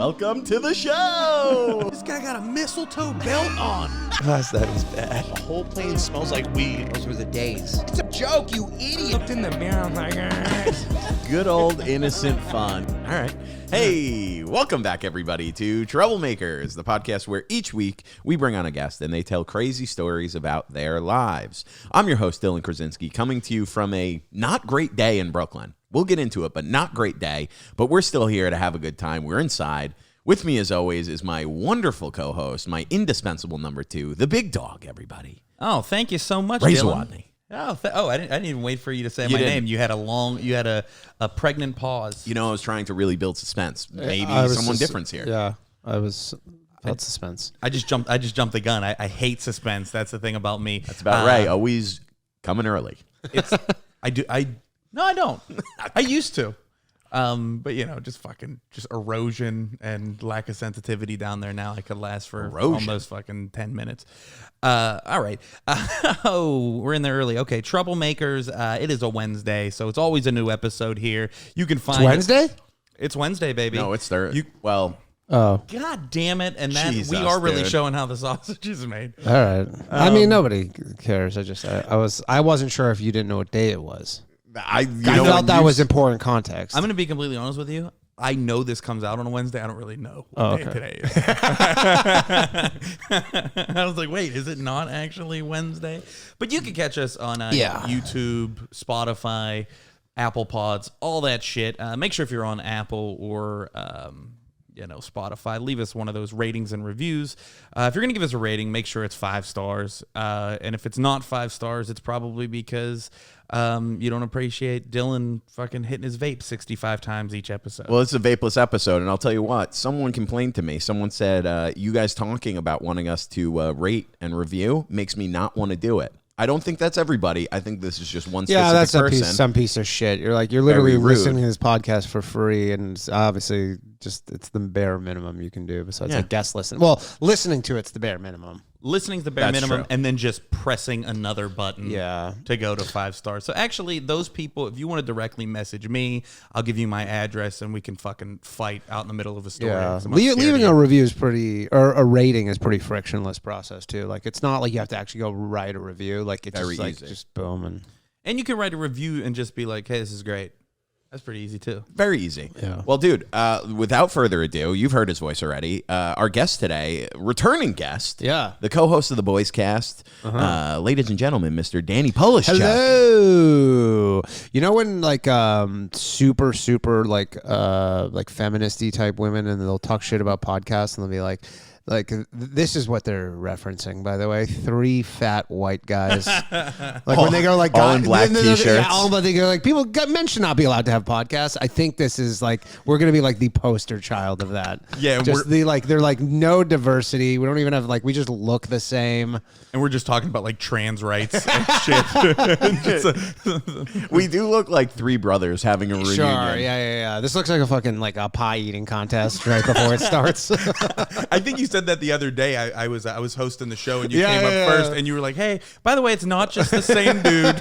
Welcome to the show. This guy got a mistletoe belt on. Gosh, that is bad. The whole plane smells like weed. Those were the days. It's a joke, you idiot. Looked in the mirror, I'm like, Good old innocent fun. All right. Hey, welcome back, everybody, to Troublemakers, the podcast where each week we bring on a guest and they tell crazy stories about their lives. I'm your host, Dylan Krasinski, coming to you from a not great day in Brooklyn. We'll get into it, but not great day. But we're still here to have a good time. We're inside. With me, as always, is my wonderful co-host, my indispensable number two, the big dog, everybody. Oh, thank you so much, Zawodni. Dylan. I didn't even wait for you to say my name. You had a pregnant pause. You know, I was trying to really build suspense. Maybe someone different's here. Yeah, I was felt suspense. I just jumped the gun. I hate suspense. That's the thing about me. That's about right. Always coming early. No, I don't. I used to. But just erosion and lack of sensitivity down there now. I could last for almost fucking 10 minutes. All right. We're in there early. Okay, Troublemakers. It is a Wednesday, so it's always a new episode here. You can find Wednesday? It's Wednesday, baby. No, it's Thursday. Oh. God damn it. And that Jesus, we are really dude. showing how the sausage is made. All right. I mean, nobody cares. I wasn't sure if you didn't know what day it was. I felt that was important context. I'm going to be completely honest with you. I know this comes out on a Wednesday. I don't really know what day today is. I was like, wait, is it not actually Wednesday? But you can catch us on YouTube, Spotify, Apple Pods, all that shit. Make sure if you're on Apple or Spotify, leave us one of those ratings and reviews. If you're going to give us a rating, make sure it's 5 stars. And if it's not 5 stars, it's probably because you don't appreciate Dylan fucking hitting his vape 65 times each episode. Well, it's a vapeless episode, and I'll tell you what. Someone complained to me. Someone said, you guys talking about wanting us to rate and review makes me not want to do it. I don't think that's everybody. I think this is just one specific person. Some piece of shit. You're literally listening to this podcast for free, and it's obviously it's the bare minimum you can do besides a guest listen. Well, listening to it's the bare minimum. Listening's the bare minimum, true. and then just pressing another button to go to 5 stars. So actually, those people, if you want to directly message me, I'll give you my address, and we can fucking fight out in the middle of a story. Yeah, leaving a review is or a rating is pretty frictionless process too. Like it's not like you have to actually go write a review. Like it's Very just easy. just boom and you can write a review and just be like, "Hey, this is great." That's pretty easy too. Very easy. Yeah. Well, dude, without further ado, you've heard his voice already. Our guest today, returning guest, the co-host of the Boys Cast, ladies and gentlemen, Mr. Danny Polishchuk. Hello. You know when super feministy type women, and they'll talk shit about podcasts, and they'll be like this is what they're referencing, by the way. 3 fat white guys. When they go all in black t-shirts. They go men should not be allowed to have podcasts. I think this is we're gonna be the poster child of that. Yeah, just they're no diversity. We don't even have we just look the same. And we're just talking about trans rights and shit. We do look like 3 brothers having a reunion. Sure, yeah. This looks like a fucking a pie eating contest right before it starts. I think you said that the other day. I was hosting the show, and you came up first, and you were like, "Hey, by the way, it's not just the same dude."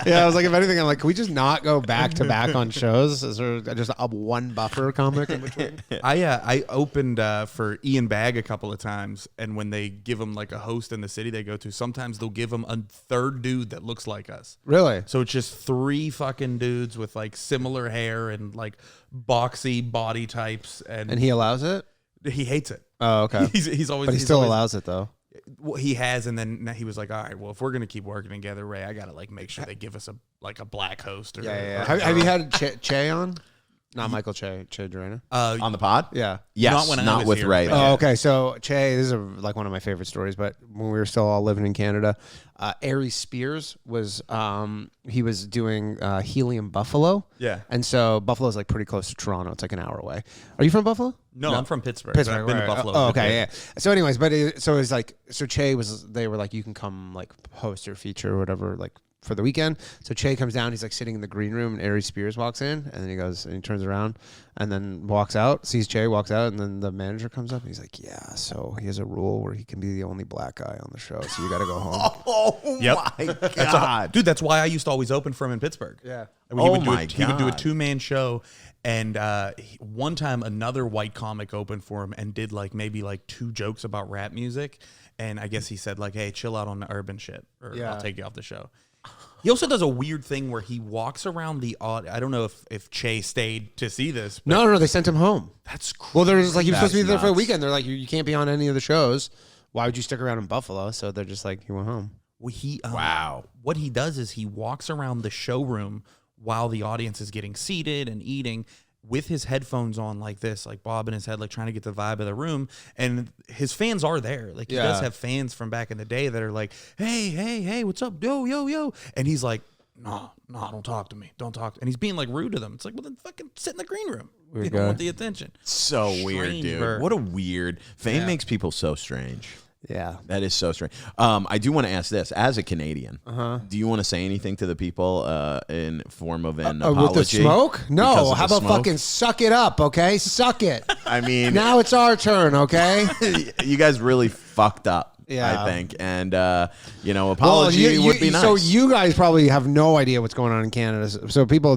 Yeah, I was like, if anything, I'm can we just not go back to back on shows? Is there just a one buffer comic in between? I opened for Ian Bagg a couple of times, and when they give them a host in the city they go to, sometimes they'll give them a third dude that looks like us. Really? So it's just 3 fucking dudes with similar hair and boxy body types, and he allows it. He hates it. Oh, okay. He's always, but he still allows it though. Well, he has, and then he was like, "All right, well, if we're gonna keep working together, Ray, I gotta make sure they give us a black host." Or, Have you had Che on? Not Michael Che Durena. On the pod? Yeah. Yes, not with here. Ray. Oh, okay. So Che, this is one of my favorite stories. But when we were still all living in Canada, Aries Spears was he was doing Helium Buffalo. Yeah. And so Buffalo's pretty close to Toronto. It's an hour away. Are you from Buffalo? No, I'm from Pittsburgh. Pittsburgh. I've been to Buffalo. Oh, okay, yeah. So, anyways, so Che was they were you can come host or feature or whatever for the weekend. So Che comes down. He's like sitting in the green room, and Ari Spears walks in, and then he goes and he turns around, and then walks out, sees Che, walks out, and then the manager comes up, and he's like, "Yeah, so he has a rule where he can be the only black guy on the show, so you got to go home." Oh my God. Dude, that's why I used to always open for him in Pittsburgh. Yeah. I mean, Oh he would do a God. 2-man show, and one time another white comic opened for him and did like maybe like 2 jokes about rap music, and I guess he said like, "Hey, chill out on the urban shit, or I'll take you off the show." He also does a weird thing where he walks around the I don't know if Che stayed to see this. But No, they sent him home. that's crazy. Well, they're just like, you're supposed to be That's there for a nuts. weekend. They're like, you can't be on any of the shows. Why would you stick around in Buffalo? So they're just like, he went home. Well, Wow. What he does is he walks around the showroom while the audience is getting seated and eating with his headphones on like this, like bobbing his head, like trying to get the vibe of the room. And his fans are there. Like he does have fans from back in the day that are like, hey, what's up? Yo. And he's like, no, don't talk to me. Don't talk. And he's being like rude to them. It's like, well, then fucking sit in the green room. You don't want the attention. So weird, Strange dude. bird. What a weird fame makes people so strange. Yeah. That is so strange. I do want to ask this: as a Canadian, do you want to say anything to the people in form of an apology? With the smoke? because No. of How the about smoke? fucking suck it up, okay? Suck it. I mean, Now it's our turn, okay? you guys really fucked up. Yeah. I think, and apology would be nice. So you guys probably have no idea what's going on in Canada. So people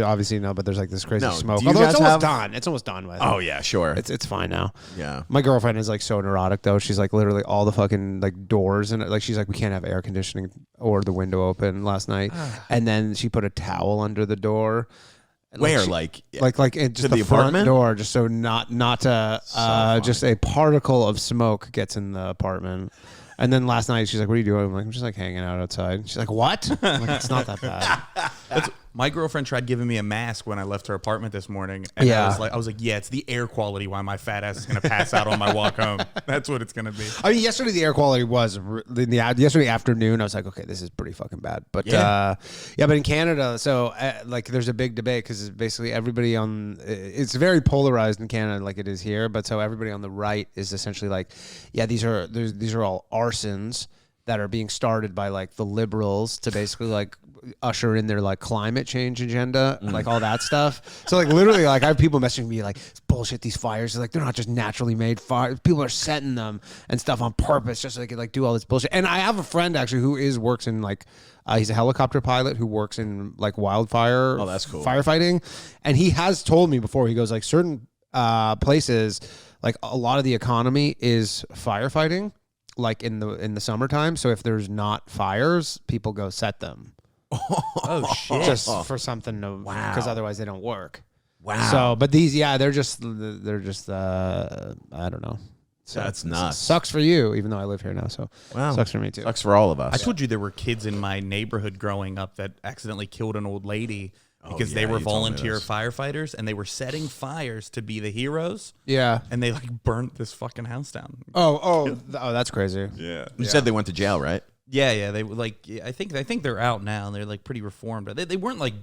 obviously know, but there's like this crazy No, smoke. do you Although it's guys almost have- done. It's almost done with. Oh yeah, sure. It's fine now. Yeah. My girlfriend is like so neurotic though. She's like literally all the fucking like doors and like she's like, we can't have air conditioning or the window open last night. And then she put a towel under the door. And, Where, she- like it, just to the front apartment? door, just so not just a particle of smoke gets in the apartment. And then last night she's like, "What are you doing?" I'm like, "I'm just like hanging out outside." She's like, "What?" I'm like, "It's not that bad." My girlfriend tried giving me a mask when I left her apartment this morning, and Yeah. I was like, yeah, it's the air quality why my fat ass is gonna pass out on my walk home. That's what it's gonna be. I mean, yesterday the air quality was yesterday afternoon. I was like, okay, this is pretty fucking bad. But but in Canada, so like, there's a big debate because basically everybody it's very polarized in Canada, like it is here. But so everybody on the right is essentially like, yeah, these are all arsons that are being started by like the liberals to basically like usher in their like climate change agenda, like all that stuff. So like literally, like I have people messaging me like, it's bullshit. These fires, like they're not just naturally made fires. People are setting them and stuff on purpose just so they can like do all this bullshit. And I have a friend actually who works in like he's a helicopter pilot who works in like wildfire. Oh, that's cool. Firefighting, and he has told me before. He goes like certain places, like a lot of the economy is firefighting. Like in the summertime, so if there's not fires, people go set them. Oh shit! Just for something to, because otherwise they don't work. Wow. So, but these, they're just I don't know. So That's nuts. Sucks for you, even though I live here now. So Wow. sucks for me too. Sucks for all of us. I told you there were kids in my neighborhood growing up that accidentally killed an old lady because yeah, they were you told me volunteer this. firefighters and they were setting fires to be the heroes. Yeah. And they like burnt this fucking house down. Oh, that's crazy. Yeah. You said they went to jail, right? Yeah. They were like, I think they're out now. And they're like pretty reformed. They weren't like,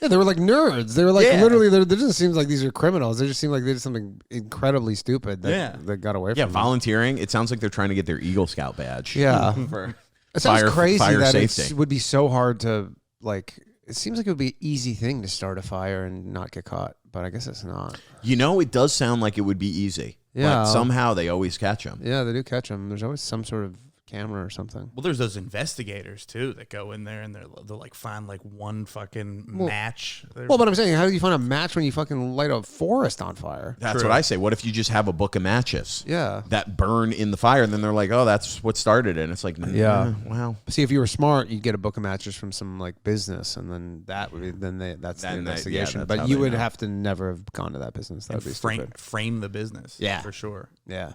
Yeah, they were like nerds. They were like Yeah. literally. It doesn't seem like these are criminals. They just seem like they did something incredibly stupid that got away from Yeah, them. volunteering. It sounds like they're trying to get their Eagle Scout badge. Yeah. For It sounds crazy fire that safety. it would be so hard to like. It seems like it would be an easy thing to start a fire and not get caught, but I guess it's not. It does sound like it would be easy. Yeah. But somehow they always catch them. Yeah, they do catch them. There's always some sort of camera or something. well, there's those investigators too that go in there and they'll like find like one fucking match. Well, but I'm saying, how do you find a match when you fucking light a forest on fire? That's True. what I say. What if you just have a book of matches Yeah. that burn in the fire, and then they're like, "Oh, that's what started it." And it's like, Yeah. wow. See, if you were smart, you'd get a book of matches from some like business, and then that would be that's the Then investigation. that's how But you they would know. have to never have gone to that business. That would be stupid. frame the business. Yeah. for sure. Yeah.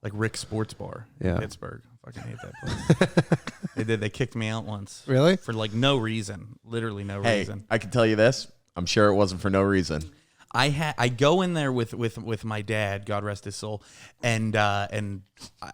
Like Rick's Sports Bar Yeah. in Pittsburgh. Fucking hate that place. They did. They kicked me out once. Really? For like no reason. Literally no Hey, reason. I can tell you this. I'm sure it wasn't for no reason. I go in there with my dad, God rest his soul, and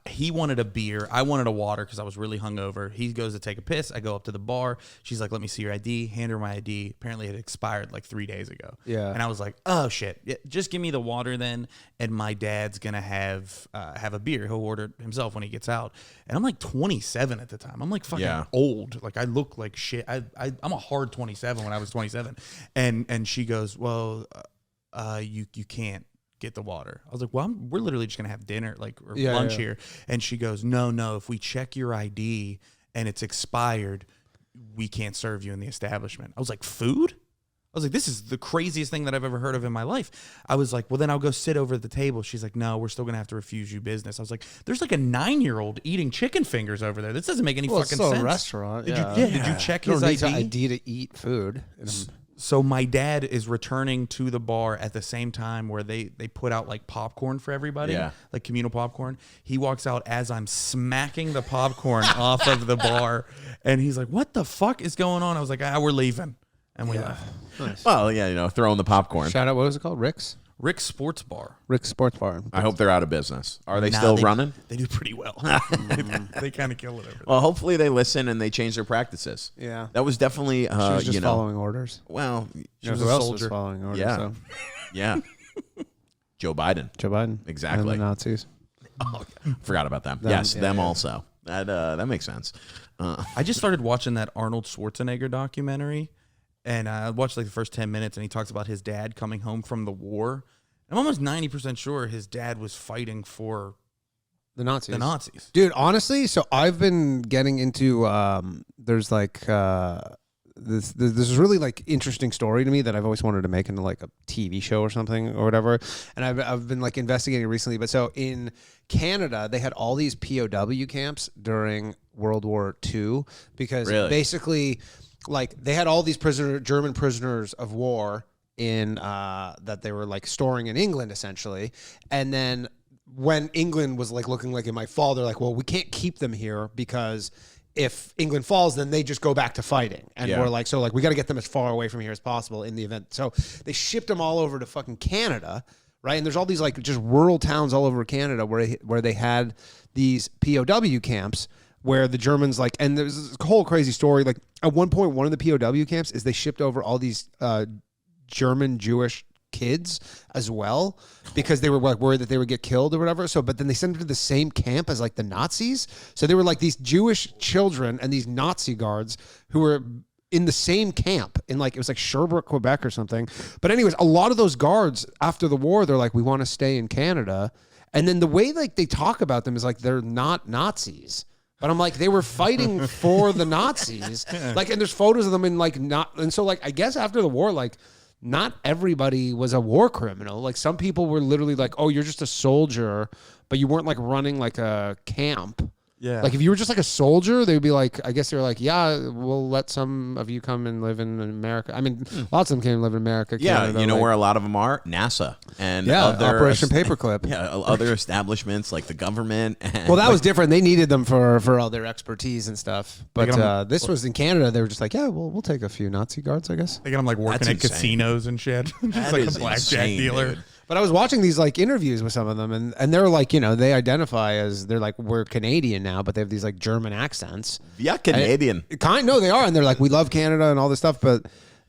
he wanted a beer. I wanted a water because I was really hungover. He goes to take a piss. I go up to the bar. She's like, "Let me see your ID." Hand her my ID. Apparently, it expired like 3 days ago. Yeah. And I was like, "Oh shit! Yeah, just give me the water then." And my dad's gonna have a beer. He'll order it himself when he gets out. And I'm like 27 at the time. I'm like fucking old. Like I look like shit. I'm a hard 27 when I was 27. And she goes, "Well, you can't get the water." I was like, "Well, we're literally just gonna have dinner, like or lunch here." And she goes, No. If we check your ID and it's expired, we can't serve you in the establishment." I was like, "Food?" I was like, "This is the craziest thing that I've ever heard of in my life." I was like, "Well, then I'll go sit over at the table." She's like, "No, we're still gonna have to refuse you business." I was like, "There's like a 9-year-old eating chicken fingers over there. This doesn't make any fucking it's still sense." a restaurant. Did Yeah. did you check You his don't need ID? to eat food. So my dad is returning to the bar at the same time where they put out like popcorn for everybody, like communal popcorn. He walks out as I'm smacking the popcorn off of the bar, and he's like, "What the fuck is going on?" I was like, "We're leaving," and we left. Nice. Well, yeah, throwing the popcorn. Shout out, what was it called? Rick's Rick's Sports Bar. Rick's Sports Bar. I hope they're out of business. Are they Nah, still running? They do pretty well. They kind of kill it over there. Well, hopefully they listen and they change their practices. Yeah. That was definitely, She was just you know, following orders. well, She was was who a else soldier. was following orders? Yeah. So. yeah. Joe Biden. Joe Biden. Exactly. And the Nazis. Forgot about them. Them, Yes, yeah, them yeah. also. That makes sense. I just started watching that Arnold Schwarzenegger documentary, and I watched like the first 10 minutes, and he talks about his dad coming home from the war. I'm almost 90% sure his dad was fighting for The Nazis. the Nazis. Dude, honestly, so I've been getting into there's like this is really like interesting story to me that I've always wanted to make into like a TV show or something or whatever. And I've been like investigating recently. But so in Canada, they had all these POW camps during World War II because basically like they had all these German prisoners of war in that they were like storing in England essentially. And then when England was like looking like it might fall, they're like, well, we can't keep them here because if England falls, then they just go back to fighting. And we're like, so like we got to get them as far away from here as possible in the event. So they shipped them all over to fucking Canada, right? And there's all these like just rural towns all over Canada where they had these POW camps where the Germans like, and there's this whole crazy story. Like at one point, one of the POW camps is they shipped over all these German Jewish kids as well because they were like worried that they would get killed or whatever. So, but then they sent them to the same camp as like the Nazis. So they were like these Jewish children and these Nazi guards who were in the same camp in like, it was like Sherbrooke, Quebec or something. But anyways, a lot of those guards after the war, they're like, we want to stay in Canada. And then the way like they talk about them is like, they're not Nazis. But I'm like, they were fighting for the Nazis. Like, and there's photos of them in like not, and so like, I guess after the war, like, not everybody was a war criminal. Like some people were literally like, oh, you're just a soldier, but you weren't like running like a camp. Yeah. Like if you were just like a soldier, they would be like, I guess they were like, yeah, we'll let some of you come and live in America. I mean, lots of them came and live in America. Yeah, Canada, you know like, where a lot of them are? NASA and other Operation Paperclip. Yeah, other establishments like the government. And well, that was different. They needed them for all their expertise and stuff. But this was in Canada. They were just like, yeah, we'll take a few Nazi guards, I guess. They got him like working That's at insane. casinos and shit. Just like a blackjack dealer. Dude. But I was watching these like interviews with some of them, and they're like, you know, they identify as they're like we're Canadian now, but they have these like German accents. Yeah, Canadian. No, they are, and they're like, we love Canada and all this stuff, but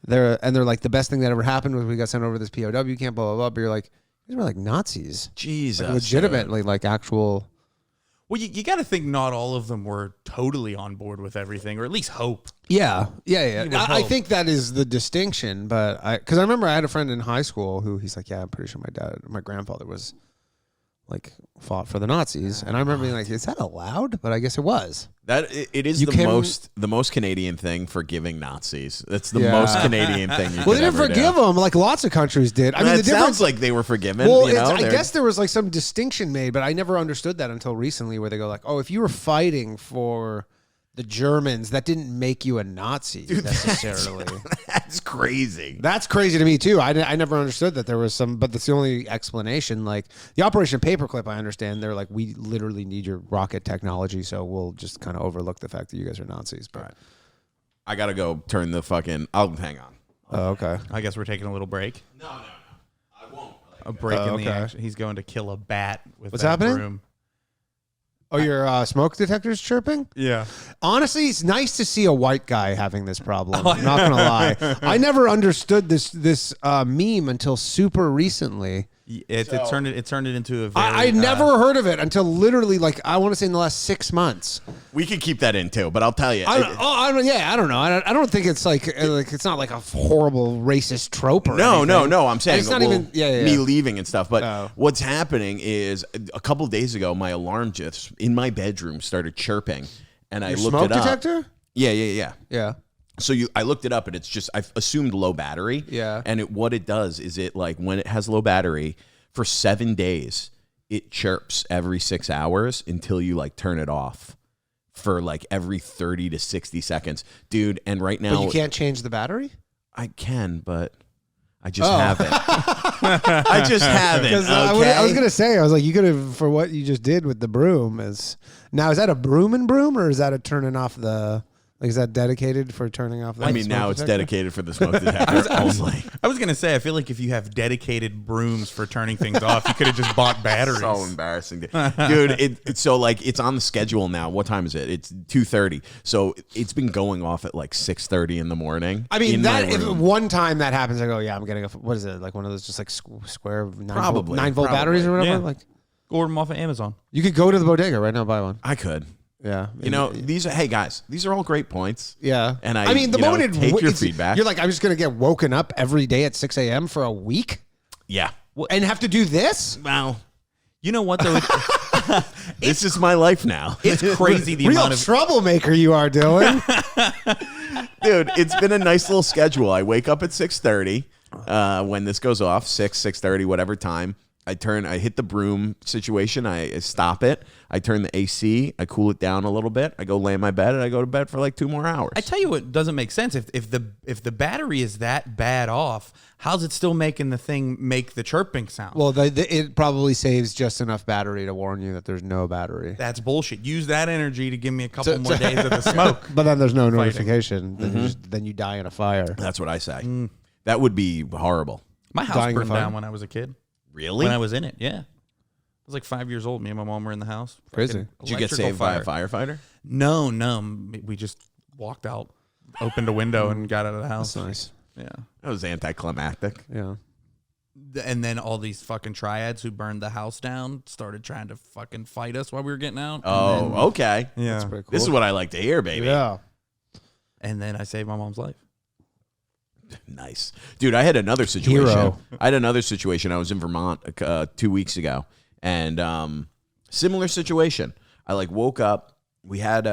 they're like the best thing that ever happened was we got sent over to this POW camp, blah blah blah. But you're like, these were like Nazis, Jesus, like, legitimately like actual. Well, you got to think not all of them were totally on board with everything, or at least hope. Yeah. would I hope. think that is the distinction, but because I remember I had a friend in high school who he's like, yeah, I'm pretty sure my grandfather was like fought for the Nazis, and I remember being like, is that allowed? But I guess it was. That it is the most Canadian thing, forgiving Nazis. That's the most Canadian thing. Well, they didn't forgive them like lots of countries did. I mean, it sounds like they were forgiven. Well, you know, I guess there was like some distinction made, but I never understood that until recently, where they go like, oh, if you were fighting for the Germans, that didn't make you a Nazi necessarily. That's crazy. That's crazy to me too. I never understood that there was some, but that's the only explanation. Like the Operation Paperclip, I understand. They're like, we literally need your rocket technology, so we'll just kind of overlook the fact that you guys are Nazis. But Right. I gotta go turn the fucking. I'll hang on. oh, okay. I guess we're taking a little break. No. a break in the okay. action. He's going to kill a bat with What's that happening? broom. Oh, your smoke detector's chirping? Yeah. Honestly, it's nice to see a white guy having this problem. I'm not gonna lie. I never understood this meme until super recently. It turned it into a very... I never heard of it until literally, like, I want to say in the last 6 months. We could keep that in too, but I'll tell you. I don't know. I don't think it's like it's not like a horrible racist trope or anything. No. I'm saying it's not even me leaving and stuff. But Oh. what's happening is a couple of days ago, my alarm just in my bedroom started chirping, and I Your looked smoke it up. detector? Yeah. Yeah. So I looked it up, and it's just I assumed low battery. Yeah. And what it does is it like when it has low battery for 7 days, it chirps every 6 hours until you like turn it off for like every 30 to 60 seconds, dude. And right now, But you can't change the battery? I can, but I just haven't. I just haven't. Okay? I was gonna say, I was like, you could have for what you just did with the broom is that a broom and broom, or is that a turning off the? Like, is that dedicated for turning off? I mean, now it's dedicated for the smoke detector only. I was going to say, I feel like if you have dedicated brooms for turning things off, you could have just bought batteries. So embarrassing, dude. So like it's on the schedule now. What time is it? It's 2:30. So it's been going off at like 6:30 in the morning. I mean, in that my if room. one time that happens, I go, yeah, I'm getting what is it, like one of those just like square 9 volt Probably. batteries or whatever. Yeah. Like, Order them off of Amazon. you could go to the bodega right now and buy one. I could. Yeah, You know, these are guys. These are all great points. Yeah, And I mean, the you know, moment take your it's- feedback. you're like, I'm just gonna get woken up every day at 6 a.m. for a week Yeah. and have to do this. Well, You know what, though? this is my life now, It's crazy the Real amount of... troublemaker you are doing. dude. It's been a nice little schedule. I wake up at 6:30 when this goes off. 6:30, whatever time. I hit the broom situation. I stop it. I turn the AC. I cool it down a little bit. I go lay in my bed and I go to bed for like 2 more hours. I tell you what doesn't make sense. If the battery is that bad off, how's it still making the thing make the chirping sound? Well, it probably saves just enough battery to warn you that there's no battery. That's bullshit. Use that energy to give me a couple more days of the smoke. But then there's no notification. Then you die in a fire. That's what I say. That would be horrible. My house Dying of burned fire? down when I was a kid. Really? When I was in it, yeah. I was like 5 years old. Me and my mom were in the house. Crazy. Fucking Did you get electrical saved by a fire. firefighter? No. We just walked out, opened a window, and got out of the house. That's nice. Yeah. That was anticlimactic. Yeah. And then all these fucking triads who burned the house down started trying to fucking fight us while we were getting out. Oh, okay. Yeah. That's pretty cool. This is what I like to hear, baby. Yeah. And then I saved my mom's life. Nice. Dude, I had another situation. Hero. I had another situation. I was in Vermont 2 weeks ago, and similar situation. I like woke up. We had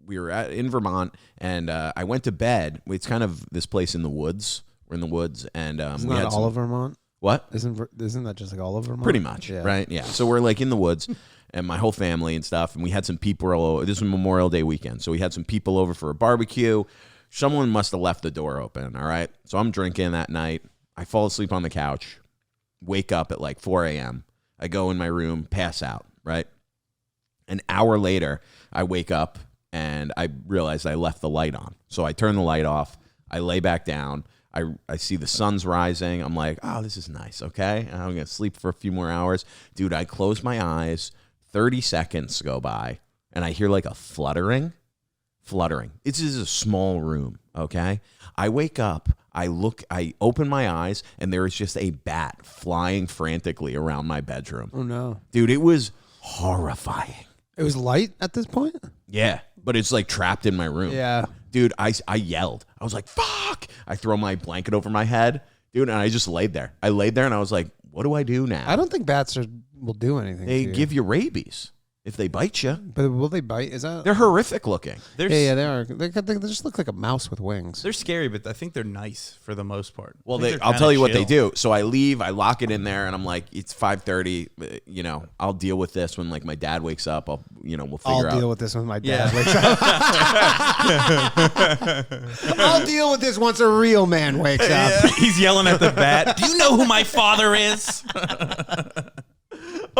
we were in Vermont, and I went to bed. It's kind of this place in the woods. We're in the woods, and Isn't we that had all of Vermont? what? Isn't that just like all of Vermont? Pretty much, Yeah. right? Yeah. So we're like in the woods, and my whole family and stuff, and we had some people. This was Memorial Day weekend, so we had some people over for a barbecue. Someone must have left the door open, all right? So I'm drinking that night. I fall asleep on the couch, wake up at like 4 a.m. I go in my room, pass out, right? An hour later, I wake up, and I realize I left the light on. So I turn the light off. I lay back down. I see the sun's rising. I'm like, oh, this is nice, okay? And I'm going to sleep for a few more hours. Dude, I close my eyes. 30 seconds go by, and I hear like a fluttering. This is a small room, okay? I wake up, I open my eyes, and there is just a bat flying frantically around my bedroom. Oh no. Dude, it was horrifying. It was light at this point? Yeah, but it's like trapped in my room. Yeah. Dude, I yelled. I was like, fuck. I throw my blanket over my head, dude, and I just laid there. I laid there, and I was like, what do I do now? I don't think bats will do anything. They to you. give you rabies if they bite you. But will they bite? Is that? They're horrific looking. They're, Yeah, they are. They just look like a mouse with wings. they're scary, but I think they're nice for the most part. Well, I think they're I'll kinda tell you what they chill. do. So I leave, I lock it in there, and I'm like, it's 5:30. You know, I'll deal with this when like my dad wakes up. We'll figure I'll out. deal with this when my dad Yeah. wakes up. I'll deal with this once a real man wakes up. He's yelling at the bat. Do you know who my father is?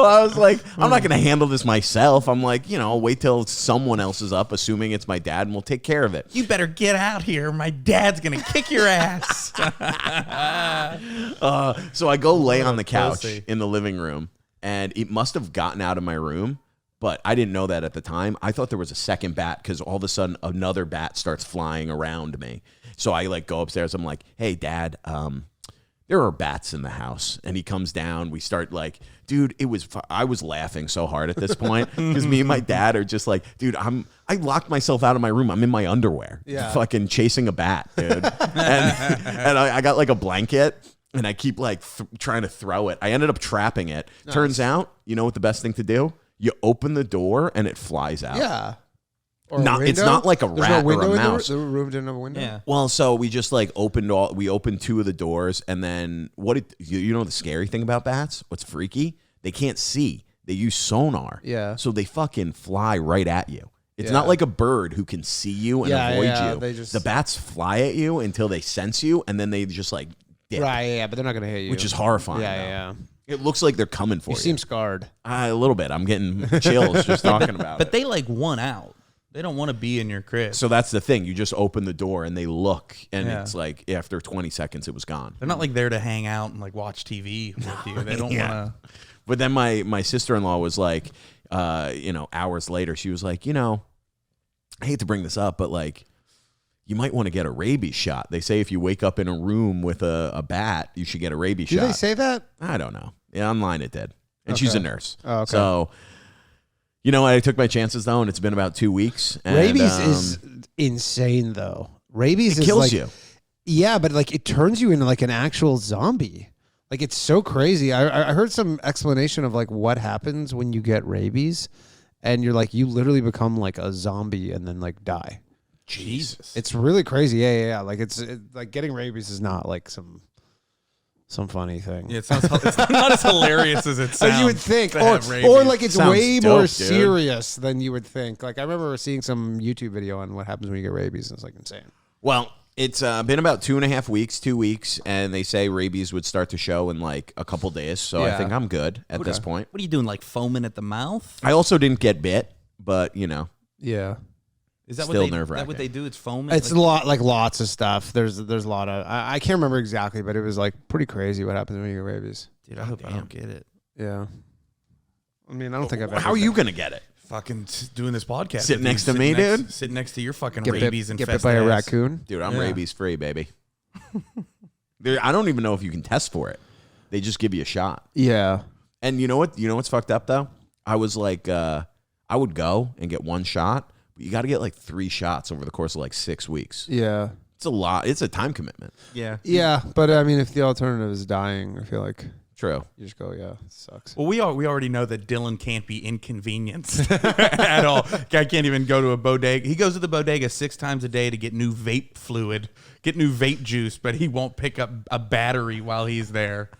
Well, I was like, I'm not going to handle this myself. I'm like, I'll wait till someone else is up, assuming it's my dad, and we'll take care of it. You better get out here. My dad's going to kick your ass. So I go lay on the couch pussy. in the living room, and it must have gotten out of my room, but I didn't know that at the time. I thought there was a second bat because all of a sudden another bat starts flying around me. So I like go upstairs. I'm like, hey, Dad, there are bats in the house. And he comes down. We start like, dude, I was laughing so hard at this point because me and my dad are just like, dude, I locked myself out of my room. I'm in my underwear, fucking chasing a bat, dude. and I got like a blanket. And I keep like trying to throw it. I ended up trapping it. Nice. Turns out, you know what the best thing to do? You open the door and it flies out. Yeah. It's not like a rat or a mouse. The room didn't have a window. Yeah. Well, so we just like opened two of the doors, and then you know the scary thing about bats? What's freaky? They can't see. They use sonar. Yeah. So they fucking fly right at you. It's not like a bird who can see you and avoid you. The bats fly at you until they sense you, and then they just like dip. Right, yeah, but they're not going to hit you. Which is horrifying. Yeah. It looks like they're coming for you. You seem scarred. A little bit. I'm getting chills just talking about it. But they like want out. They don't want to be in your crib. So that's the thing. You just open the door and they look, and it's like after 20 seconds, it was gone. They're not like there to hang out and like watch TV with you. They don't want to. But then my sister-in-law was like, hours later, she was like, I hate to bring this up, but like, you might want to get a rabies shot. They say if you wake up in a room with a bat, you should get a rabies shot. Do they say that? I don't know. Yeah, online it did. And she's a nurse. Oh, okay. So, I took my chances, though, and it's been about 2 weeks. And, rabies is insane, though. Rabies kills you. Yeah, but like it turns you into like an actual zombie. Like it's so crazy. I heard some explanation of like what happens when you get rabies, and you're like you literally become like a zombie and then like die. Jesus, it's really crazy. Yeah. Like it's like getting rabies is not like some funny thing. Yeah, it's not as hilarious as it sounds. As you would think, or like it's way more serious than you would think. Like I remember seeing some YouTube video on what happens when you get rabies, and it's like insane. Well, it's been about 2.5 weeks, 2 weeks, and they say rabies would start to show in like a couple days. So I think I'm good at this point. What are you doing, like foaming at the mouth? I also didn't get bit, but Yeah. Is that still what nerve-wracking. what they do? It's foaming? It's lots of stuff. There's a lot of I can't remember exactly, but it was like pretty crazy what happens when you get rabies. Dude, I hope I don't get it. Yeah. I mean, I don't think I've ever. How are you going to get it? Fucking doing this podcast. Sit next to me, dude? Sitting next to your fucking get rabies and get bit by a raccoon? Dude, I'm rabies free, baby. I don't even know if you can test for it. They just give you a shot. Yeah. And you know what? You know what's fucked up, though? I was like, I would go and get one shot. You got to get like 3 shots over the course of like 6 weeks. Yeah. It's a lot. It's a time commitment. Yeah. Yeah, but I mean, if the alternative is dying, I feel like True. you just go, yeah, it sucks. Well, we already know that Dylan can't be inconvenienced at all. Guy can't even go to a bodega. He goes to the bodega 6 times a day to get new vape fluid, get new vape juice, but he won't pick up a battery while he's there.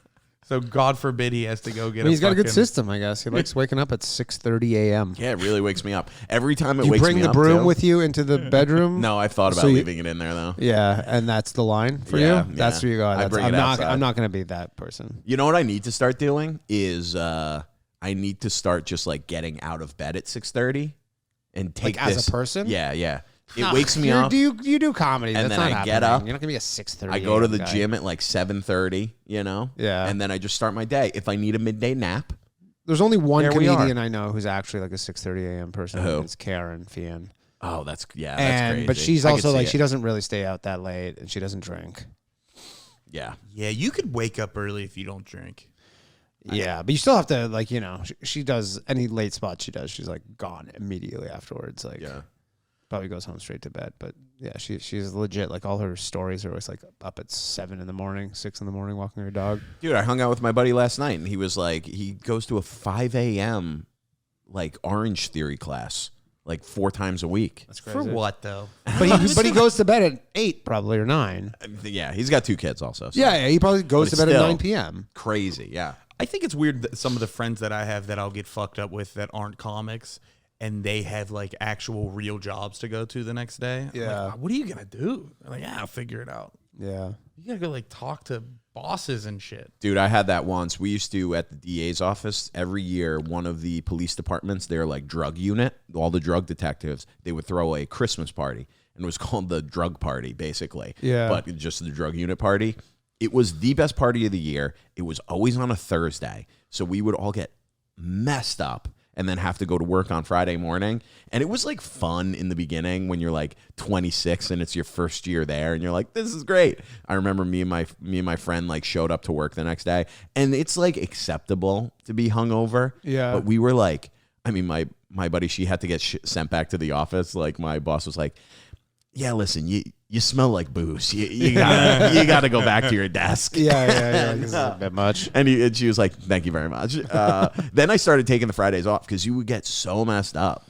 So God forbid he has to go get. He's got a good system, I guess. He likes waking up at 6:30 a.m. Yeah, it really wakes me up every time. You wakes bring me the up, broom too. with you into the bedroom. No, I've thought about leaving it in there though. Yeah, and that's the line for Yeah, you. That's where you go. I bring it outside. I'm not going to be that person. You know what I need to start doing is I need to start just like getting out of bed at 6:30 and take like this as a person. Yeah. It wakes me up. You do comedy, and that's then not I get happening. up. You're not gonna be a 6:30. I go to the gym at like 7:30. Yeah. And then I just start my day. If I need a midday nap, There's only one There we are. comedian I know who's actually like a 6:30 a.m. person. Who? It's Karen Fian. oh, that's And crazy. but she's I could also see like it. she doesn't really stay out that late, and she doesn't drink. Yeah. Yeah, you could wake up early if you don't drink. Yeah, but you still have to like she does any late spot she does. She's like gone immediately afterwards. Like probably goes home straight to bed. But yeah, she's legit. Like all her stories are always like up at 7 in the morning, 6 in the morning, walking her dog. Dude, I hung out with my buddy last night, and he was like, he goes to a 5 a.m. like Orange Theory class like 4 times a week. That's For what though? But he goes to bed at 8 probably or 9. Yeah, he's got 2 kids also. So. Yeah, he probably goes But to bed still, at 9 p.m. Crazy, yeah. I think it's weird that some of the friends that I have that I'll get fucked up with that aren't comics and they have like actual real jobs to go to the next day. I'm Yeah. like, what are you gonna do? I'm like, I'll figure it out. Yeah. You gotta go like talk to bosses and shit. Dude, I had that once. We used to, at the DA's office, every year, one of the police departments, their like drug unit, all the drug detectives, they would throw a Christmas party. And it was called the drug party, basically. Yeah. But just the drug unit party. It was the best party of the year. It was always on a Thursday. So we would all get messed up and then have to go to work on Friday morning. And it was like fun in the beginning when you're like 26 and it's your first year there and you're like, this is great. I remember me and my friend like showed up to work the next day and it's like acceptable to be hungover. Yeah. But we were like, I mean, my buddy, she had to get sent back to the office. Like my boss was like, yeah, listen, you smell like booze. You gotta go back to your desk. Yeah. This is a bit much. And she was like, thank you very much. Then I started taking the Fridays off because you would get so messed up.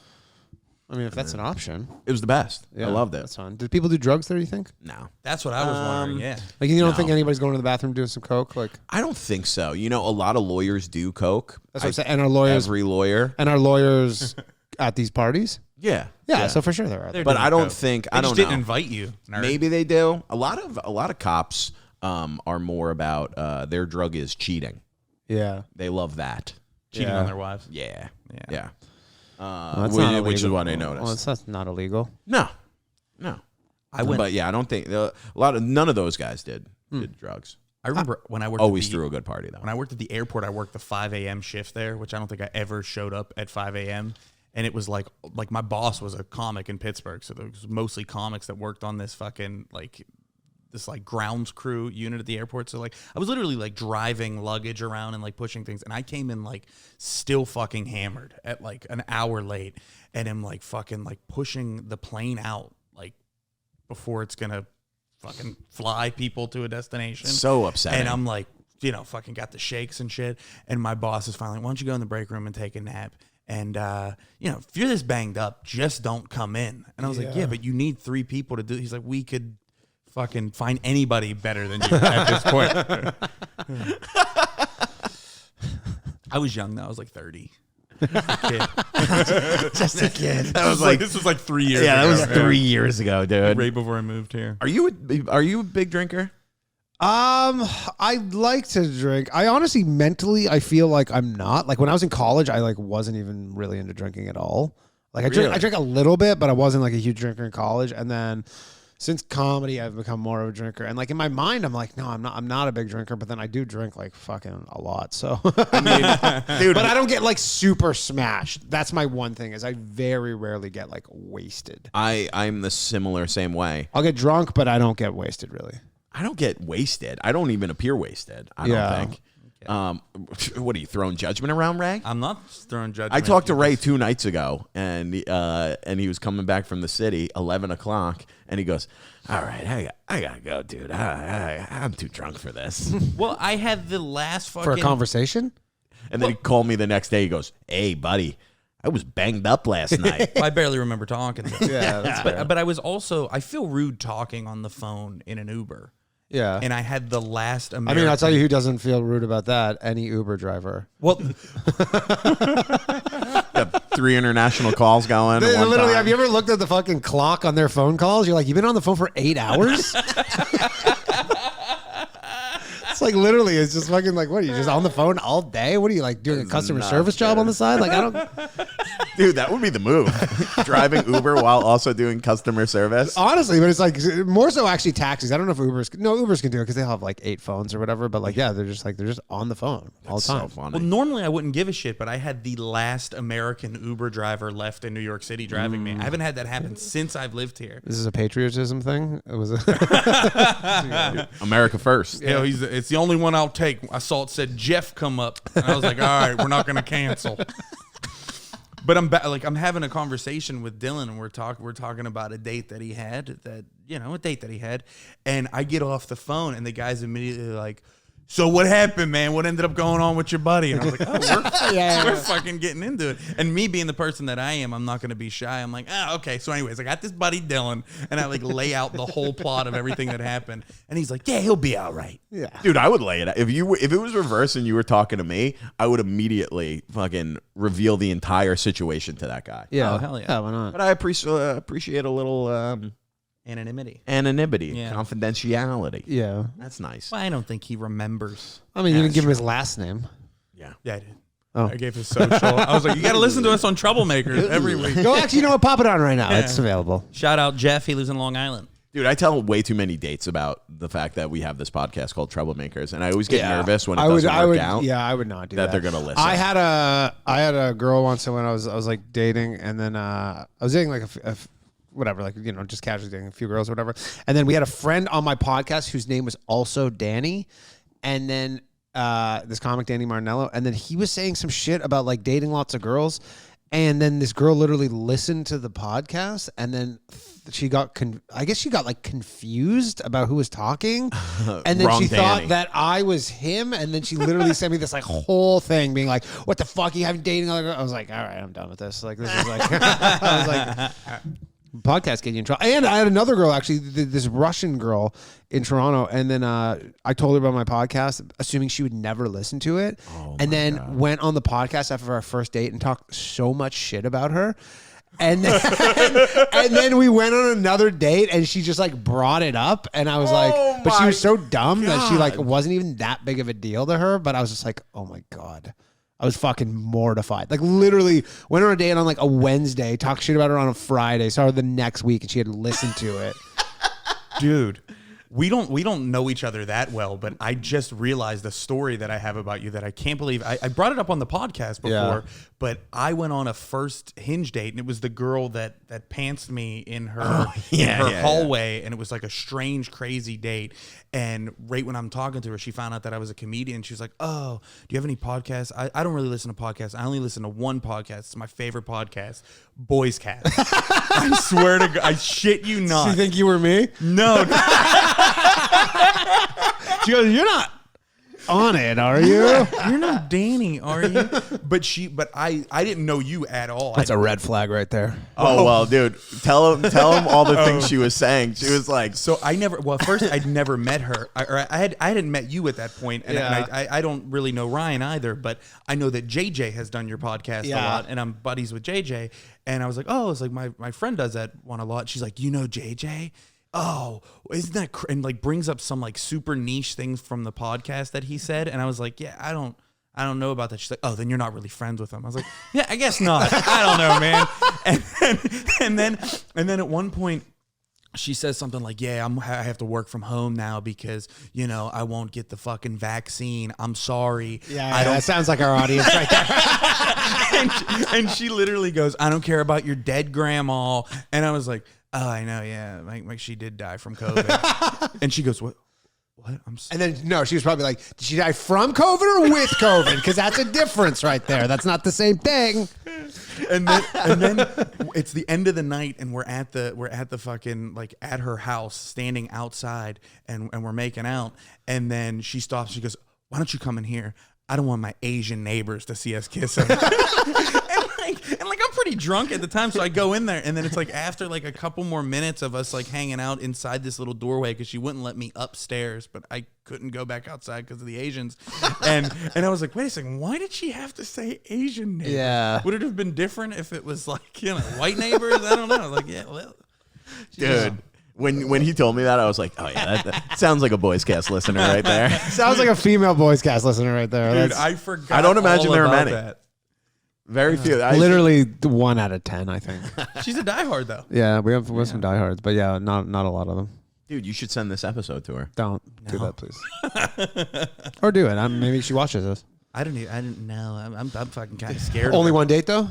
I mean, if that's an option. It was the best. I loved it. That's fun. Did people do drugs there, you think? No. That's what I was wondering. Yeah. Like, you don't No. think anybody's going to the bathroom doing some coke? Like, I don't think so. You know, a lot of lawyers do coke. that's what I'm saying. And every lawyer. lawyers at these parties? Yeah. Yeah, so for sure there are. But doing I don't coke. think, They I just don't didn't know. invite you. Nerd. Maybe they do. A lot of cops are more about their drug is cheating. Yeah. They love that. cheating Yeah. on their wives. Yeah. Yeah. That's Which, not which is illegal. what I noticed. Well, that's not illegal. No. I went. But yeah, I don't think none of those guys did drugs. I remember when I worked. Always at the, threw a good party though. When I worked at the airport, I worked the 5 a.m. shift there, which I don't think I ever showed up at 5 a.m. And it was like my boss was a comic in Pittsburgh, so there was mostly comics that worked on this fucking this grounds crew unit at the airport. So like I was literally like driving luggage around and like pushing things, and I came in like still fucking hammered at like an hour late, and am like fucking like pushing the plane out like before it's gonna fucking fly people to a destination. So upsetting. And I'm like, fucking got the shakes and shit. And my boss is finally, why don't you go in the break room and take a nap? And, if you're this banged up, just don't come in. And I was like, yeah, but you need 3 people to do it. He's like, we could fucking find anybody better than you at this point. I was young though. I was like 30. Just a kid. That was like this was like 3 years yeah, ago. that was 3 years ago, dude. Right before I moved here. Are you a big drinker? I like to drink. I honestly, mentally, I feel like I'm not. Like when I was in college, I like wasn't even really into drinking at all. Like I drink a little bit, but I wasn't like a huge drinker in college. And then since comedy, I've become more of a drinker. And like in my mind, I'm like, no, I'm not a big drinker. But then I do drink like fucking a lot. So, I mean, dude, but I don't get like super smashed. That's my one thing is I very rarely get like wasted. I'm the same way. I'll get drunk, but I don't get wasted really. I don't get wasted. I don't even appear wasted. I don't think. What are you throwing judgment around, Ray? I'm not throwing judgment. I talked to Ray 2 nights ago, and he was coming back from the city, 11 o'clock, and he goes, "All right, I gotta go, dude. I'm too drunk for this." Well, I had the last fucking... For a conversation? And then he called me the next day. He goes, "Hey, buddy, I was banged up last night." I barely remember talking to him. Yeah, that's fair. But I was also... I feel rude talking on the phone in an Uber. Yeah. And I had the last American... I mean, I'll tell you who doesn't feel rude about that. Any Uber driver. Well, Got 3 international calls going. at one Literally, time. have you ever looked at the fucking clock on their phone calls? You're like, you've been on the phone for 8 hours? It's like literally, it's just fucking like, what are you just on the phone all day? What are you like doing a customer nuts, service job on the side? Like, I don't. Dude, that would be the move. Driving Uber while also doing customer service. Honestly, but it's like more so actually taxis. I don't know if Ubers can do it because they have like 8 phones or whatever. But like, yeah, they're just on the phone all the time. So funny. well, normally I wouldn't give a shit, but I had the last American Uber driver left in New York City driving me. I haven't had that happen since I've lived here. This is a patriotism thing. It was. America first. It's the only one I'll take. I saw it said Jeff come up, and I was like, all right, we're not going to cancel. But I'm having a conversation with Dylan, and we're talking about a date that he had, and I get off the phone, and the guy's immediately like, "So what happened, man? What ended up going on with your buddy?" And I was like, "Oh, we're fucking getting into it." And me being the person that I am, I'm not going to be shy. I'm like, okay. So anyways, I got this buddy Dylan, and I like lay out the whole plot of everything that happened, and he's like, "Yeah, he'll be all right." Yeah. Dude, I would lay it out. If it was reverse and you were talking to me, I would immediately fucking reveal the entire situation to that guy. Yeah. Oh, hell yeah. Why not? But I appreciate a little Anonymity. Yeah. Confidentiality. Yeah. That's nice. Well, I don't think he remembers. I mean, you didn't give him his last name. Yeah. Yeah, I did. Oh. I gave his social. I was like, you got to listen to us on Troublemakers every week. Go, actually, you know what? Pop it on right now. It's available. Shout out Jeff. He lives in Long Island. Dude, I tell way too many dates about the fact that we have this podcast called Troublemakers, and I always get nervous when it doesn't work out. Yeah, I would not do that. They're gonna listen. I had a girl once when I was like dating, and then I was dating like whatever, like, you know, just casually dating a few girls or whatever, and then we had a friend on my podcast whose name was also Danny, and then this comic Danny Marnello, and then he was saying some shit about like dating lots of girls, and then this girl literally listened to the podcast, and then she got I guess she got like confused about who was talking, and then she thought that I was him, and then she literally sent me this like whole thing being like, what the fuck, you haven't dating other girls? I was like, all right, I'm done with this. Like, this is like I was like, podcast getting you in trouble. And I had another girl, actually, this Russian girl in Toronto, and then I told her about my podcast, assuming she would never listen to it, and then went on the podcast after our first date and talked so much shit about her. And then, and then we went on another date, and she just like brought it up, and I was like, but she was so dumb that she like wasn't even that big of a deal to her. But I was just like, oh my God. I was fucking mortified. Like, literally went on a date on like a Wednesday, talked shit about her on a Friday, saw her the next week, and she had listened to it. Dude, we don't know each other that well, but I just realized the story that I have about you that I can't believe. I brought it up on the podcast before, but I went on a first Hinge date, and it was the girl that pantsed me in her hallway, and it was like a strange, crazy date. And right when I'm talking to her, she found out that I was a comedian. She was like, oh, do you have any podcasts? I don't really listen to podcasts. I only listen to one podcast. It's my favorite podcast, Boys Cast. I swear to God, I shit you not. Do you think you were me? No. She goes, you're not on it, are you? You're not Danny, are you? But I didn't know you at all. That's a red flag right there. Oh, well, dude, tell him all the things she was saying. She was like, so first I'd never met her. I hadn't met you at that point, and I don't really know Ryan either, but I know that JJ has done your podcast a lot, and I'm buddies with JJ, and I was like, oh, it's like my friend does that one a lot. She's like, you know JJ? Oh, isn't that and like brings up some like super niche things from the podcast that he said, and I was like, yeah, I don't know about that. She's like, oh, then you're not really friends with him. I was like, yeah, I guess not. I don't know, man. And then at one point, she says something like, yeah, I have to work from home now because, you know, I won't get the fucking vaccine. I'm sorry. Yeah, that sounds like our audience right there. and she literally goes, I don't care about your dead grandma. And I was like, oh, I know, yeah. Like she did die from COVID. And she goes, what? And then, no, she was probably like, did she die from COVID or with COVID? Because that's a difference right there. That's not the same thing. And then it's the end of the night, and we're at the fucking, like, at her house, standing outside, and we're making out. And then she stops. She goes, why don't you come in here? I don't want my Asian neighbors to see us kissing. And I'm pretty drunk at the time, so I go in there, and then it's like after like a couple more minutes of us like hanging out inside this little doorway because she wouldn't let me upstairs, but I couldn't go back outside because of the Asians, and I was like, wait a second, why did she have to say Asian neighbors? Yeah, would it have been different if it was like, you know, white neighbors? I don't know. Like, yeah, well, dude. When he told me that, I was like, oh, yeah, that sounds like a Boys Cast listener right there. Sounds like a female Boys Cast listener right there. Dude, I forgot. I don't imagine there are many. That. Very few. Literally 1 out of 10, I think. She's a diehard, though. Yeah, we have some diehards, but yeah, not a lot of them. Dude, you should send this episode to her. Don't do that, please. Or do it. Maybe she watches us. I didn't know. I'm fucking kind of scared. Only one date, though?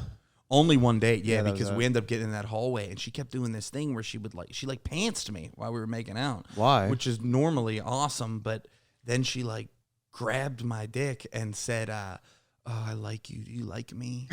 Only one date, yeah, because we ended up getting in that hallway, and she kept doing this thing where she pantsed me while we were making out. Why? Which is normally awesome, but then she like grabbed my dick and said, oh, I like you. Do you like me?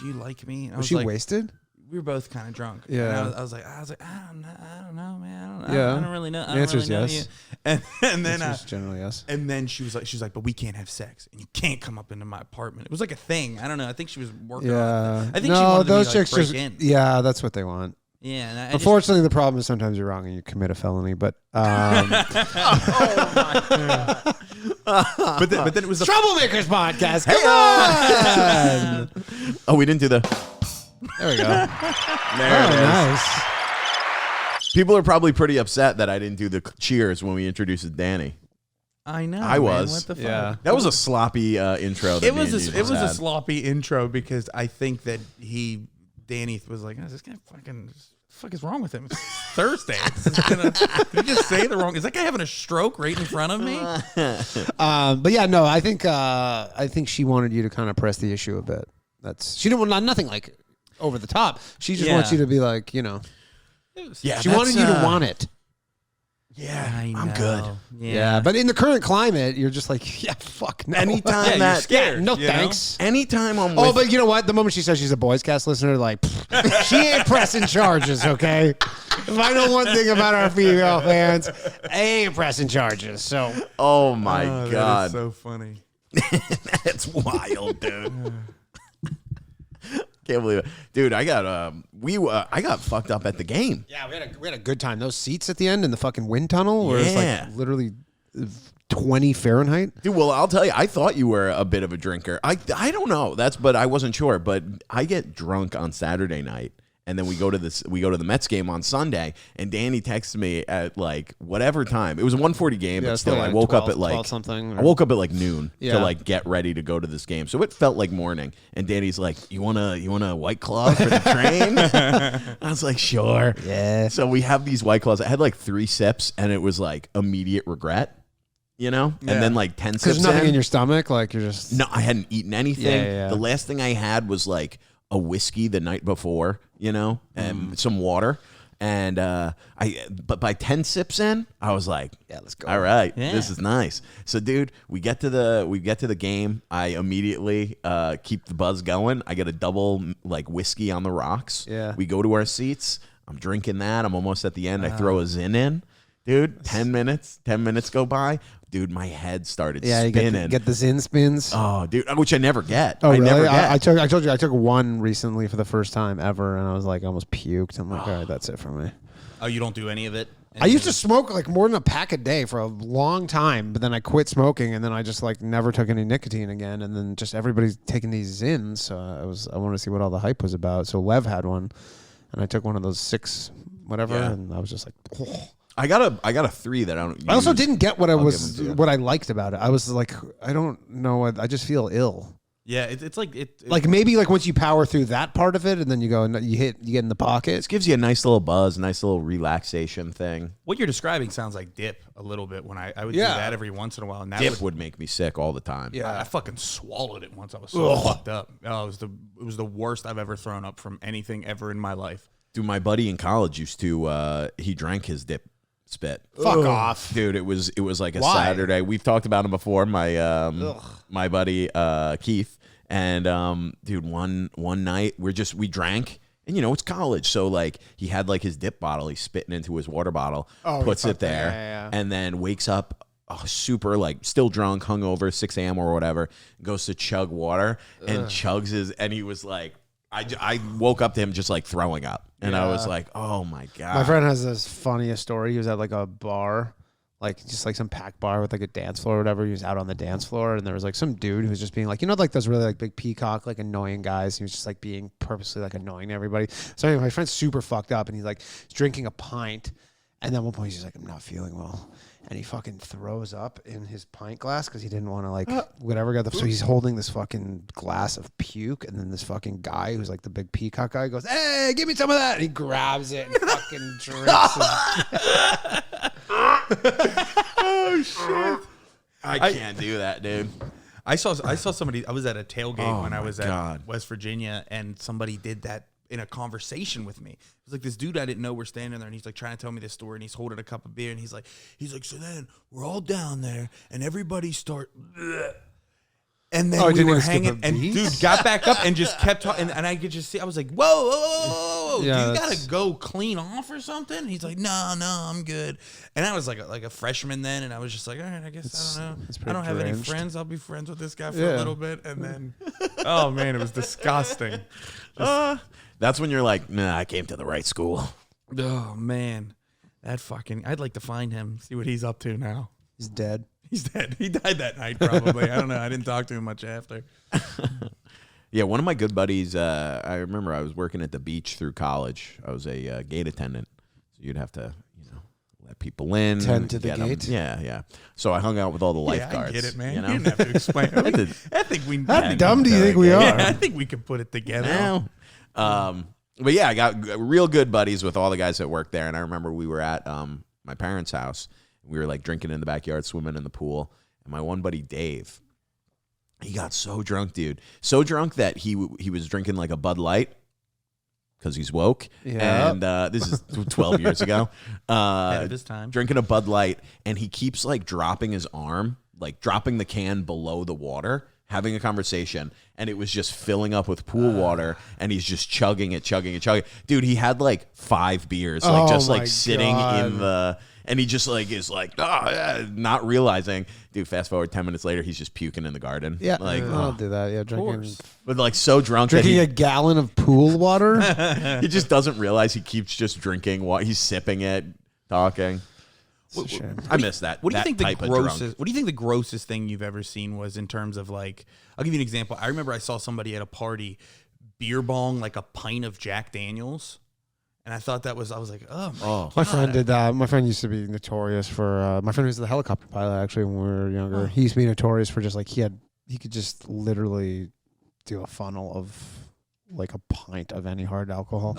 Do you like me? And was she like, wasted? We were both kind of drunk. Yeah. And I was like, I don't know, man. I don't really know. The answer is yes. And then generally yes. And then she was like, but we can't have sex, and you can't come up into my apartment. It was like a thing. I don't know. I think she was working on it. I think she wanted those to be, like, chicks break in. Yeah, that's what they want. Yeah. And unfortunately, the problem is sometimes you're wrong and you commit a felony. But oh my God. But then it was the Troublemakers podcast. Come on! Oh, we didn't do the. There we go. There it is. Nice. People are probably pretty upset that I didn't do the cheers when we introduced Danny. I know. I was. Man. What the fuck? Yeah. That was a sloppy intro. That It was a a sloppy intro because I think that Danny was like, oh, this guy fucking. What the fuck is wrong with him? It's Thursday. Did he just say the wrong? Is that guy having a stroke right in front of me? But yeah, no, I think she wanted you to kind of press the issue a bit. She didn't want nothing like over the top. She just wants you to be like, you know. Yeah, she wanted you to want it. Yeah, I know. I'm good. Yeah, but in the current climate, you're just like, yeah, fuck no. Anytime you're scared. No you thanks. know? Anytime I'm with... Oh, but you know what? The moment she says she's a Boys Cast listener, like, she ain't pressing charges, okay? If I know one thing about our female fans, they ain't pressing charges, so. Oh, my That God. is so funny. That's wild, dude. Can't believe it. Dude, I got I got fucked up at the game. Yeah, we had a good time. Those seats at the end in the fucking wind tunnel where it's like literally 20 Fahrenheit. Dude, well, I'll tell you, I thought you were a bit of a drinker. I don't know. But I wasn't sure. But I get drunk on Saturday night, and then we go to the Mets game on Sunday, and Danny texts me at like whatever time. It was a 1:40 game, but still, I woke up at like something. I woke up at like noon Yeah. to like get ready to go to this game. So it felt like morning. And Danny's like, "You want a White Claw for the train?" I was like, "Sure." Yeah. So we have these White Claws. I had like 3 sips, and it was like immediate regret. You know, and then like 10 sips. There's nothing in your stomach, like you're just. No, I hadn't eaten anything. Yeah. The last thing I had was like a whiskey the night before, you know, and some water. And but by 10 sips in, I was like, Yeah, let's go. all right, Yeah. this is nice. So, dude, we get to the game. I immediately keep the buzz going. I get a double like whiskey on the rocks. Yeah. We go to our seats. I'm drinking that. I'm almost at the end. I throw a Zin in. Dude, 10 minutes go by. Dude, my head started spinning. You get the Zin spins. Oh, dude, which I never get. Oh, I really? never get. I told you I took one recently for the first time ever, and I was like, I almost puked. I'm like, all right, that's it for me. Oh, you don't do any of it? I used to smoke like more than a pack a day for a long time, but then I quit smoking, and then I just like never took any nicotine again, and then just everybody's taking these Zins, so I wanted to see what all the hype was about. So Lev had one, and I took one of those 6 whatever, and I was just like, oh. I got a 3 that I don't use. I also didn't get what give them to you. what I liked about it. I was like, I don't know. I just feel ill. Yeah, it's like Like maybe like once you power through that part of it, and then you go and you get in the pocket. This gives you a nice little buzz, nice little relaxation thing. what you're describing sounds like dip a little bit. When I would do that every once in a while, and that Dip would make me sick all the time. Yeah. I fucking swallowed it once. I was so fucked up. Oh, it was the worst I've ever thrown up from anything ever in my life. Dude, my buddy in college used to he drank his dip spit. Fuck off. Dude, it was like a Why? Saturday. We've talked about him before. My buddy Keith, and dude, one night we drank, and you know it's college, so like he had like his dip bottle, he's spitting into his water bottle, puts it there, and then wakes up super like still drunk, hungover, 6 a.m. or whatever, goes to chug water and chugs his, and he was like, I woke up to him just like throwing up, and I was like, oh my God. My friend has this funniest story. He was at like a bar, like just like some packed bar with like a dance floor or whatever. He was out on the dance floor, and there was like some dude who was just being like, you know, like those really like big peacock, like annoying guys. He was just like being purposely like annoying to everybody. So anyway, my friend's super fucked up, and he's like drinking a pint, and then at one point he's just like, I'm not feeling well. And he fucking throws up in his pint glass because he didn't want to like whatever got the. So he's holding this fucking glass of puke, and then this fucking guy who's like the big peacock guy goes, "Hey, give me some of that!" And he grabs it and fucking drinks it. Oh shit! I can't do that, dude. I saw somebody. I was at a tailgate when I was God. at West Virginia, and somebody did that in a conversation with me. It was like this dude I didn't know. We're standing there, and he's like trying to tell me this story, and he's holding a cup of beer, and he's like, so then we're all down there, and everybody start. Bleh. And then we were hanging, and dude got back up and just kept talking. And I could just see, I was like, whoa, Yeah, do you gotta go clean off or something? And he's like, no, I'm good. And I was like a freshman then, and I was just like, all right, I guess, I don't know. I don't have any friends. I'll be friends with this guy for a little bit. And then, oh man, it was disgusting. That's when you're like, nah, I came to the right school. Oh man, I'd like to find him, see what he's up to now. He's dead. He's dead. He died that night, probably. I don't know. I didn't talk to him much after. Yeah, one of my good buddies, I remember I was working at the beach through college. I was a gate attendant. you'd have to, let people in. Tend to the get 'em. gate. Yeah. So I hung out with all the lifeguards. I get it, man. You You know? didn't have to explain. I think we. How dumb do you think we are? Yeah, I think we could put it together. No. But yeah, I got real good buddies with all the guys that work there. And I remember we were at my parents' house. We were like drinking in the backyard, swimming in the pool. And my one buddy, Dave, he got so drunk, dude. So drunk that he was drinking like a Bud Light because he's woke. Yeah. And this is 12 years ago. Ahead of his time. Drinking a Bud Light. And he keeps like dropping his arm, like dropping the can below the water, having a conversation, and it was just filling up with pool water, and he's just chugging it. Dude, he had like 5 beers, like just like sitting in the, and he just like is like, not realizing. Dude, fast forward 10 minutes later, he's just puking in the garden. Yeah, like I'll do that. Yeah, drinking but like so drunk drinking that a gallon of pool water. he just doesn't realize he keeps just drinking while he's sipping it, talking. I miss that. What do you that think the type of drunk. grossest? What do you think the grossest thing you've ever seen was in terms of like? I'll give you an example. I remember I saw somebody at a party beer bong like a pint of Jack Daniels, and I thought that was. I was like, My friend did that. My friend used to be notorious for. My friend was the helicopter pilot actually when we were younger. He used to be notorious for just like he could just literally do a funnel of like a pint of any hard alcohol.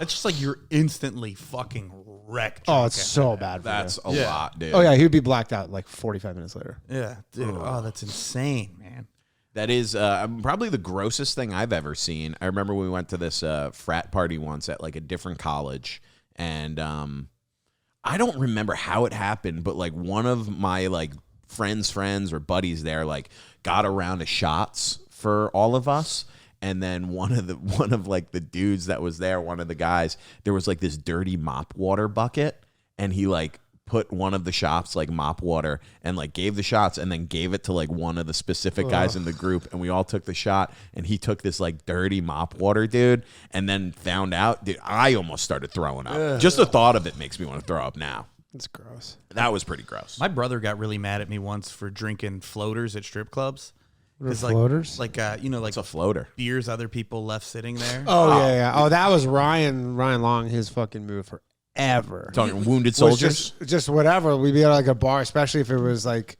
It's just like you're instantly fucking wrecked. Oh, it's so bad. That's for a lot, dude. Oh yeah, he would be blacked out like 45 minutes later. Yeah, dude. Oh, that's insane, man. That is probably the grossest thing I've ever seen. I remember we went to this frat party once at like a different college, and I don't remember how it happened, but like one of my like friends or buddies there like got a round of shots for all of us. And then one of like the dudes that was there, one of the guys, there was like this dirty mop water bucket, and he like put one of the shots like mop water and like gave the shots and then gave it to like one of the specific guys in the group, and we all took the shot, and he took this like dirty mop water, dude, and then found out, dude, I almost started throwing up. Just the thought of it makes me want to throw up now. It's gross. That was pretty gross. My brother got really mad at me once for drinking floaters at strip clubs. What are floaters? Like like It's a floater. beers other people left sitting there. Oh yeah. Oh, that was Ryan Long. His fucking move forever. Talking wounded Was soldiers. just whatever. We'd be at like a bar, especially if it was like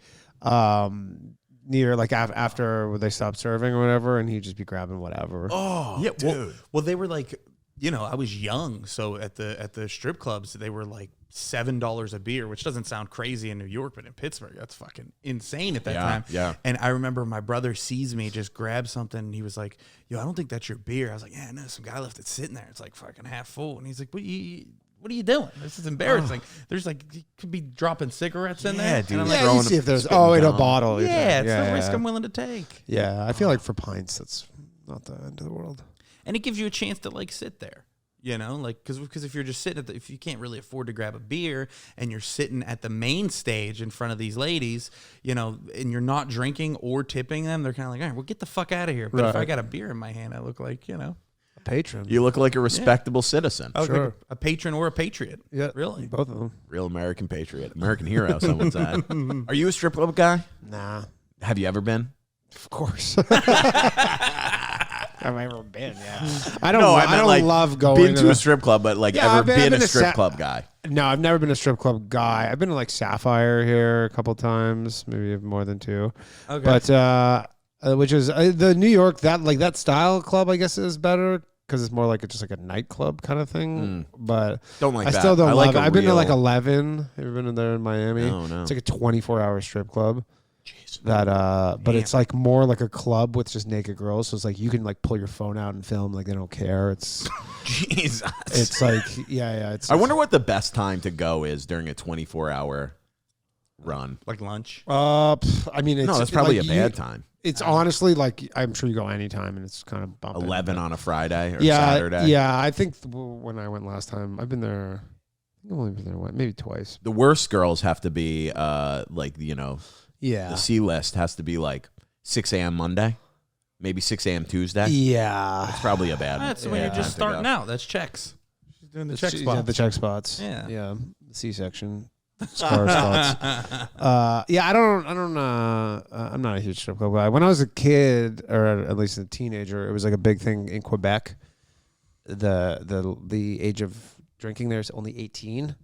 near like after they stopped serving or whatever, and he'd just be grabbing whatever. Oh, yeah, dude. well, they were like, I was young, so at the strip clubs they were like $7 a beer, which doesn't sound crazy in New York, but in Pittsburgh that's fucking insane at that time. Yeah. And I remember my brother sees me just grab something, and he was like, "Yo, I don't think that's your beer." I was like, "Yeah, no, some guy left it sitting there. It's like fucking half full." And he's like, "What are you doing? This is embarrassing." There's like, you could be dropping cigarettes in there. dude. And I'm Yeah, like, Yeah, you see if there's in a bottle. it's yeah, the risk yeah. I'm willing to take. Yeah, I feel like for pints, that's not the end of the world. And it gives you a chance to like sit there. Like because if you're just sitting if you can't really afford to grab a beer and you're sitting at the main stage in front of these ladies, and you're not drinking or tipping them, they're kind of like, all right, well, get the fuck out of here. But if I got a beer in my hand, I look like, A patron. You look like a respectable citizen. I look Sure. like a patron or a patriot. Yeah, Really? both of them. Real American patriot. American hero, some would say. Are you a strip club guy? Nah, Have you ever been? of course. Have I ever been? Yeah, I don't. No, I I meant don't like love going been to to the- a strip club, but like Yeah, ever I've been been a to strip Sa- club guy. No, I've never been a strip club guy. I've been to like Sapphire here a couple times, maybe more than 2. Okay. But which is the New York that style club, I guess, is better because it's more like just like a nightclub kind of thing. But Don't like I that. still don't I love like it. a I've been to like real- 11. Have you been in there in Miami? No. It's like a 24-hour strip club. Jeez. But it's like more like a club with just naked girls. So it's like you can like pull your phone out and film, like they don't care. It's Jesus. it's like yeah. It's I wonder what the best time to go is during a 24-hour run. Like lunch. I mean, it's, No, that's probably like a bad time. It's honestly like I'm sure you go anytime, and it's kind of bumping. 11 on a Friday or Yeah, Saturday. yeah. I think when I went last time, I've been there. I've only been there maybe twice. The worst girls have to be like, Yeah, the C list has to be like 6 a.m. Monday, maybe 6 a.m. Tuesday. yeah. It's probably a bad That's when you're time just to go. starting out. That's checks. She's doing the check Yeah, spot. the check spots. Yeah. yeah. C-section. Scar spots. Yeah, I'm not a huge strip club guy. When I was a kid, or at least a teenager, it was like a big thing in Quebec. The age of drinking there is only 18.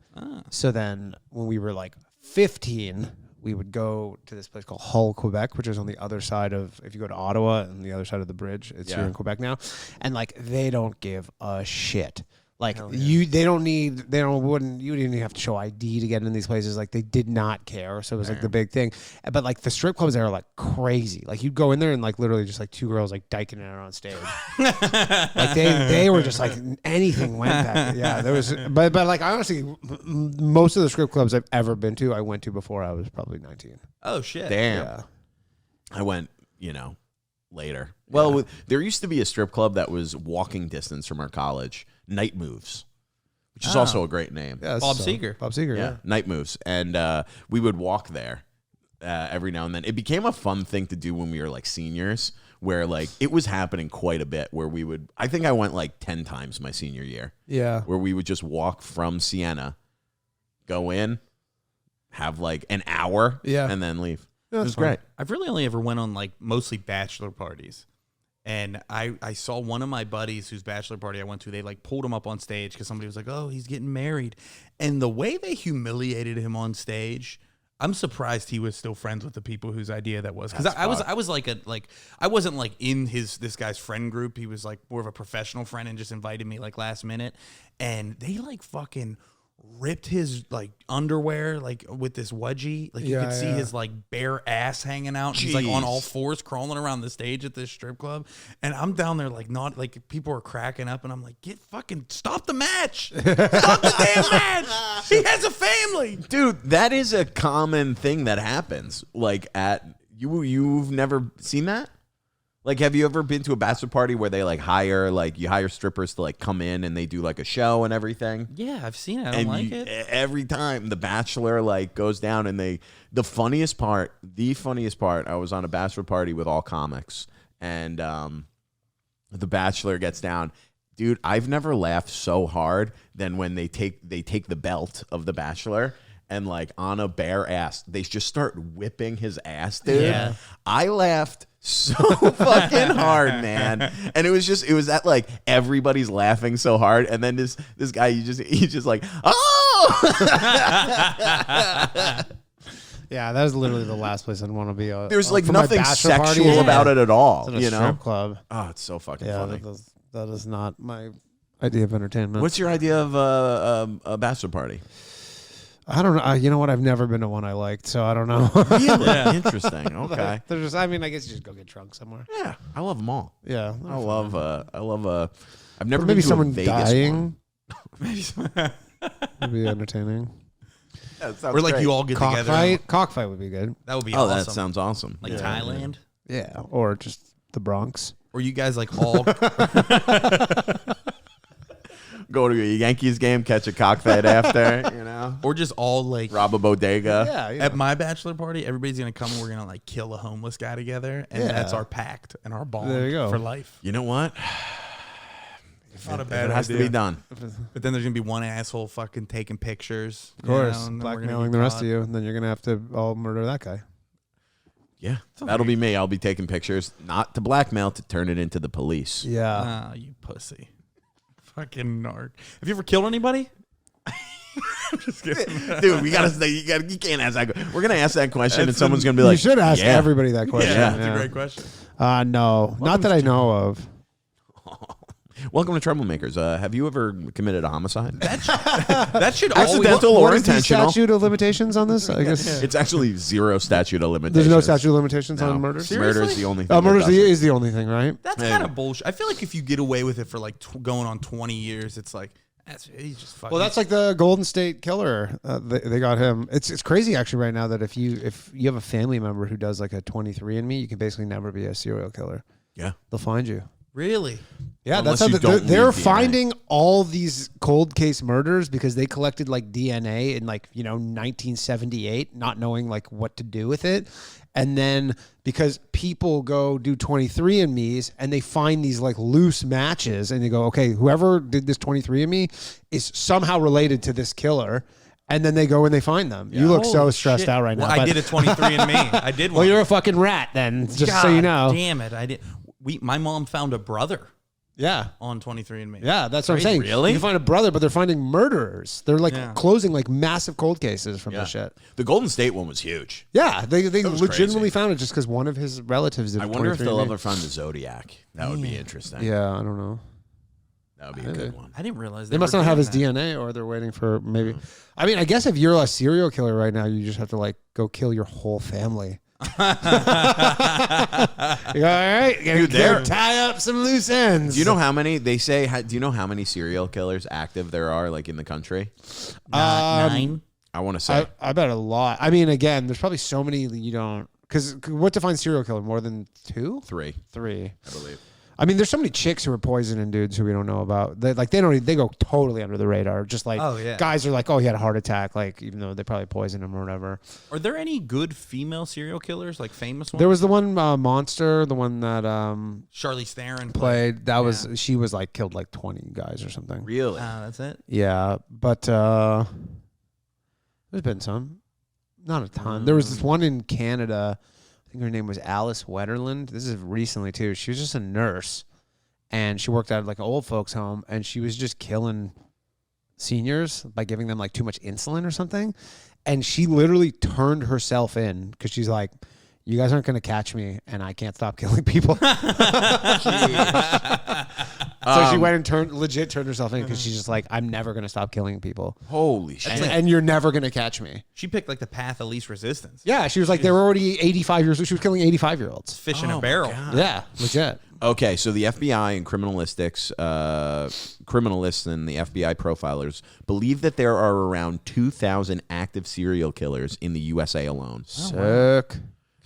So then when we were like 15, we would go to this place called Hull, Quebec, which is on the other side of, if you go to Ottawa and the other side of the bridge, it's here in Quebec now. And like, they don't give a shit. Like you wouldn't even have to show ID to get in these places. Like they did not care. So it was like the big thing. But like the strip clubs there are like crazy. Like you'd go in there and like literally just like two girls like diking it out on stage. Like they were just like anything went back. Yeah, there was, but like honestly, most of the strip clubs I've ever been to, I went to before I was probably 19. Oh shit. Damn. Yeah. I went, later. Well, there used to be a strip club that was walking distance from our college, Night Moves, which is also a great name. Yeah, Bob Seger. Bob Seger, Yeah, Night Moves. And we would walk there every now and then. It became a fun thing to do when we were like seniors, where like it was happening quite a bit, where I think I went like 10 times my senior year. Yeah. Where we would just walk from Siena, go in, have like an hour, and then leave. Yeah, it was great. I've really only ever went on like mostly bachelor parties. And I saw one of my buddies whose bachelor party I went to, they like pulled him up on stage because somebody was like, oh, he's getting married. And the way they humiliated him on stage, I'm surprised he was still friends with the people whose idea that was. Because I was like I wasn't like in this guy's friend group. He was like more of a professional friend and just invited me like last minute. And they like fucking ripped his like underwear like with this wedgie, like you could see his like bare ass hanging out. He's like on all fours crawling around the stage at this strip club, and I'm down there like not like people are cracking up, and I'm like, stop the match, stop the damn match. He has a family, dude. That is a common thing that happens. Like you've never seen that. Like, have you ever been to a bachelor party where they like you hire strippers to like come in and they do like a show and everything? Yeah, I've seen it. I don't like it. Every time the bachelor like goes down and the funniest part, I was on a bachelor party with all comics and the bachelor gets down. Dude, I've never laughed so hard than when they take the belt of the bachelor and like on a bare ass, they just start whipping his ass, dude. Yeah. I laughed so fucking hard, man. And it was that like everybody's laughing so hard, and then this guy he's just like, oh. Yeah, that was literally the last place I'd want to be. There's like nothing sexual about it at all, it's a strip club. Oh, it's so fucking funny. That is not my idea of entertainment. What's your idea of a bachelor party? I don't know. You know what? I've never been to one I liked, so I don't know. Really? Yeah. Interesting. Okay. They're just. I mean, I guess you just go get drunk somewhere. Yeah, I love them all. Yeah, I love. I've never maybe been to someone a Vegas dying. One. Would be entertaining. Or like you all get together. Cockfight would be good. That would be awesome. awesome. That sounds awesome. Like Thailand. Yeah, or just the Bronx. Or you guys like all go to a Yankees game, catch a cockfight after, or just all like rob a bodega. Yeah. At my bachelor party, everybody's gonna come and we're gonna like kill a homeless guy together, and that's our pact and our bond There you go. for life. You know what? It's not a bad idea. It has to be done. But then there's gonna be one asshole fucking taking pictures, Of course, blackmailing the rest of you, and then you're gonna have to all murder that guy. Yeah, that'll be me. I'll be taking pictures, not to blackmail, to turn it into the police. Yeah. Ah, you pussy. Fucking narc. Have you ever killed anybody? I'm just kidding. Dude, you can't ask that. We're gonna ask that question, and someone's gonna be like, "You should ask everybody that question." Yeah, that's a great question. No, not that I know of. Welcome to Troublemakers. Have you ever committed a homicide? That should accidental What or is the intentional. statute of limitations on this? I guess It's actually zero statute of limitations. there's no statute of limitations No. on murders. Murder is the only thing. Murder is the only thing, right? That's kind of bullshit. I feel like if you get away with it for like going on 20 years, it's like he's just fucking. Well, that's like the Golden State Killer. They got him. It's crazy actually right now that if you have a family member who does like a 23andMe, you can basically never be a serial killer. Yeah, they'll find you. Really? Yeah, Unless that's how you don't they're leave DNA. finding all these cold case murders because they collected like DNA in like 1978, not knowing like what to do with it, and then because people go do 23andMe's and they find these like loose matches and they go, okay, whoever did this 23andMe is somehow related to this killer. And then they go and they find them. Yeah. You look so stressed out right now. Well, I did a 23andMe. I did one. Well, you're a fucking rat then, just so you know. Damn it. I did. My mom found a brother Yeah. on 23andMe. Yeah, that's what I'm saying. Really? You can find a brother, but they're finding murderers. They're like closing like massive cold cases from this shit. The Golden State one was huge. Yeah, they was legitimately crazy. found it just because one of his relatives did. I wonder if they'll ever find the Zodiac. That would be interesting. Yeah, I don't know. That would be a good one. I didn't realize They must not have his DNA, or they're waiting for maybe. I mean, I guess if you're a serial killer right now, you just have to like go kill your whole family. You go, all right, Dude, tie up some loose ends. Do you know how many they say? Do you know how many serial killers active there are, like in the country? 9. I want to say. I bet a lot. I mean, again, there's probably so many that you don't. Because what defines serial killer? More than 2? 3, 3, I believe. I mean, there's so many chicks who are poisoning dudes who we don't know about. They go totally under the radar. Just like guys are like, oh, he had a heart attack, like even though they probably poisoned him or whatever. Are there any good female serial killers, like famous ones? There was the one Monster, the one that Charlize Theron played. That was she was like killed like 20 guys or something. Really? That's it. Yeah, but there's been some, not a ton. There was this one in Canada. I think her name was Alice Wetterland. This is recently too. She was just a nurse, and she worked at like an old folks home, and she was just killing seniors by giving them like too much insulin or something. And she literally turned herself in because she's like, "You guys aren't going to catch me, and I can't stop killing people." So she went and legit turned herself in because she's just like, I'm never going to stop killing people. Holy shit. And you're never going to catch me. She picked like the path of least resistance. Yeah, she was like, they were already 85 years old. She was killing 85-year-olds. Fish in a barrel. Yeah, legit. Okay, so the FBI and criminalists and the FBI profilers believe that there are around 2,000 active serial killers in the USA alone. Sick.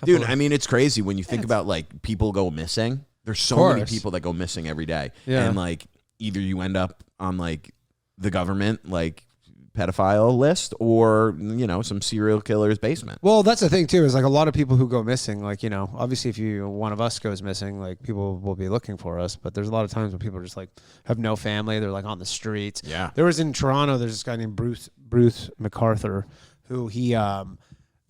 Dude, I mean, it's crazy when you think about like people go missing. There's so many people that go missing every day. Yeah. And like either you end up on like the government like pedophile list or, you know, some serial killer's basement. Well, that's the thing too, is like a lot of people who go missing, like, you know, obviously if one of us goes missing, like people will be looking for us, but there's a lot of times when people just like have no family, they're like on the streets. Yeah. There was in Toronto, there's this guy named Bruce MacArthur who he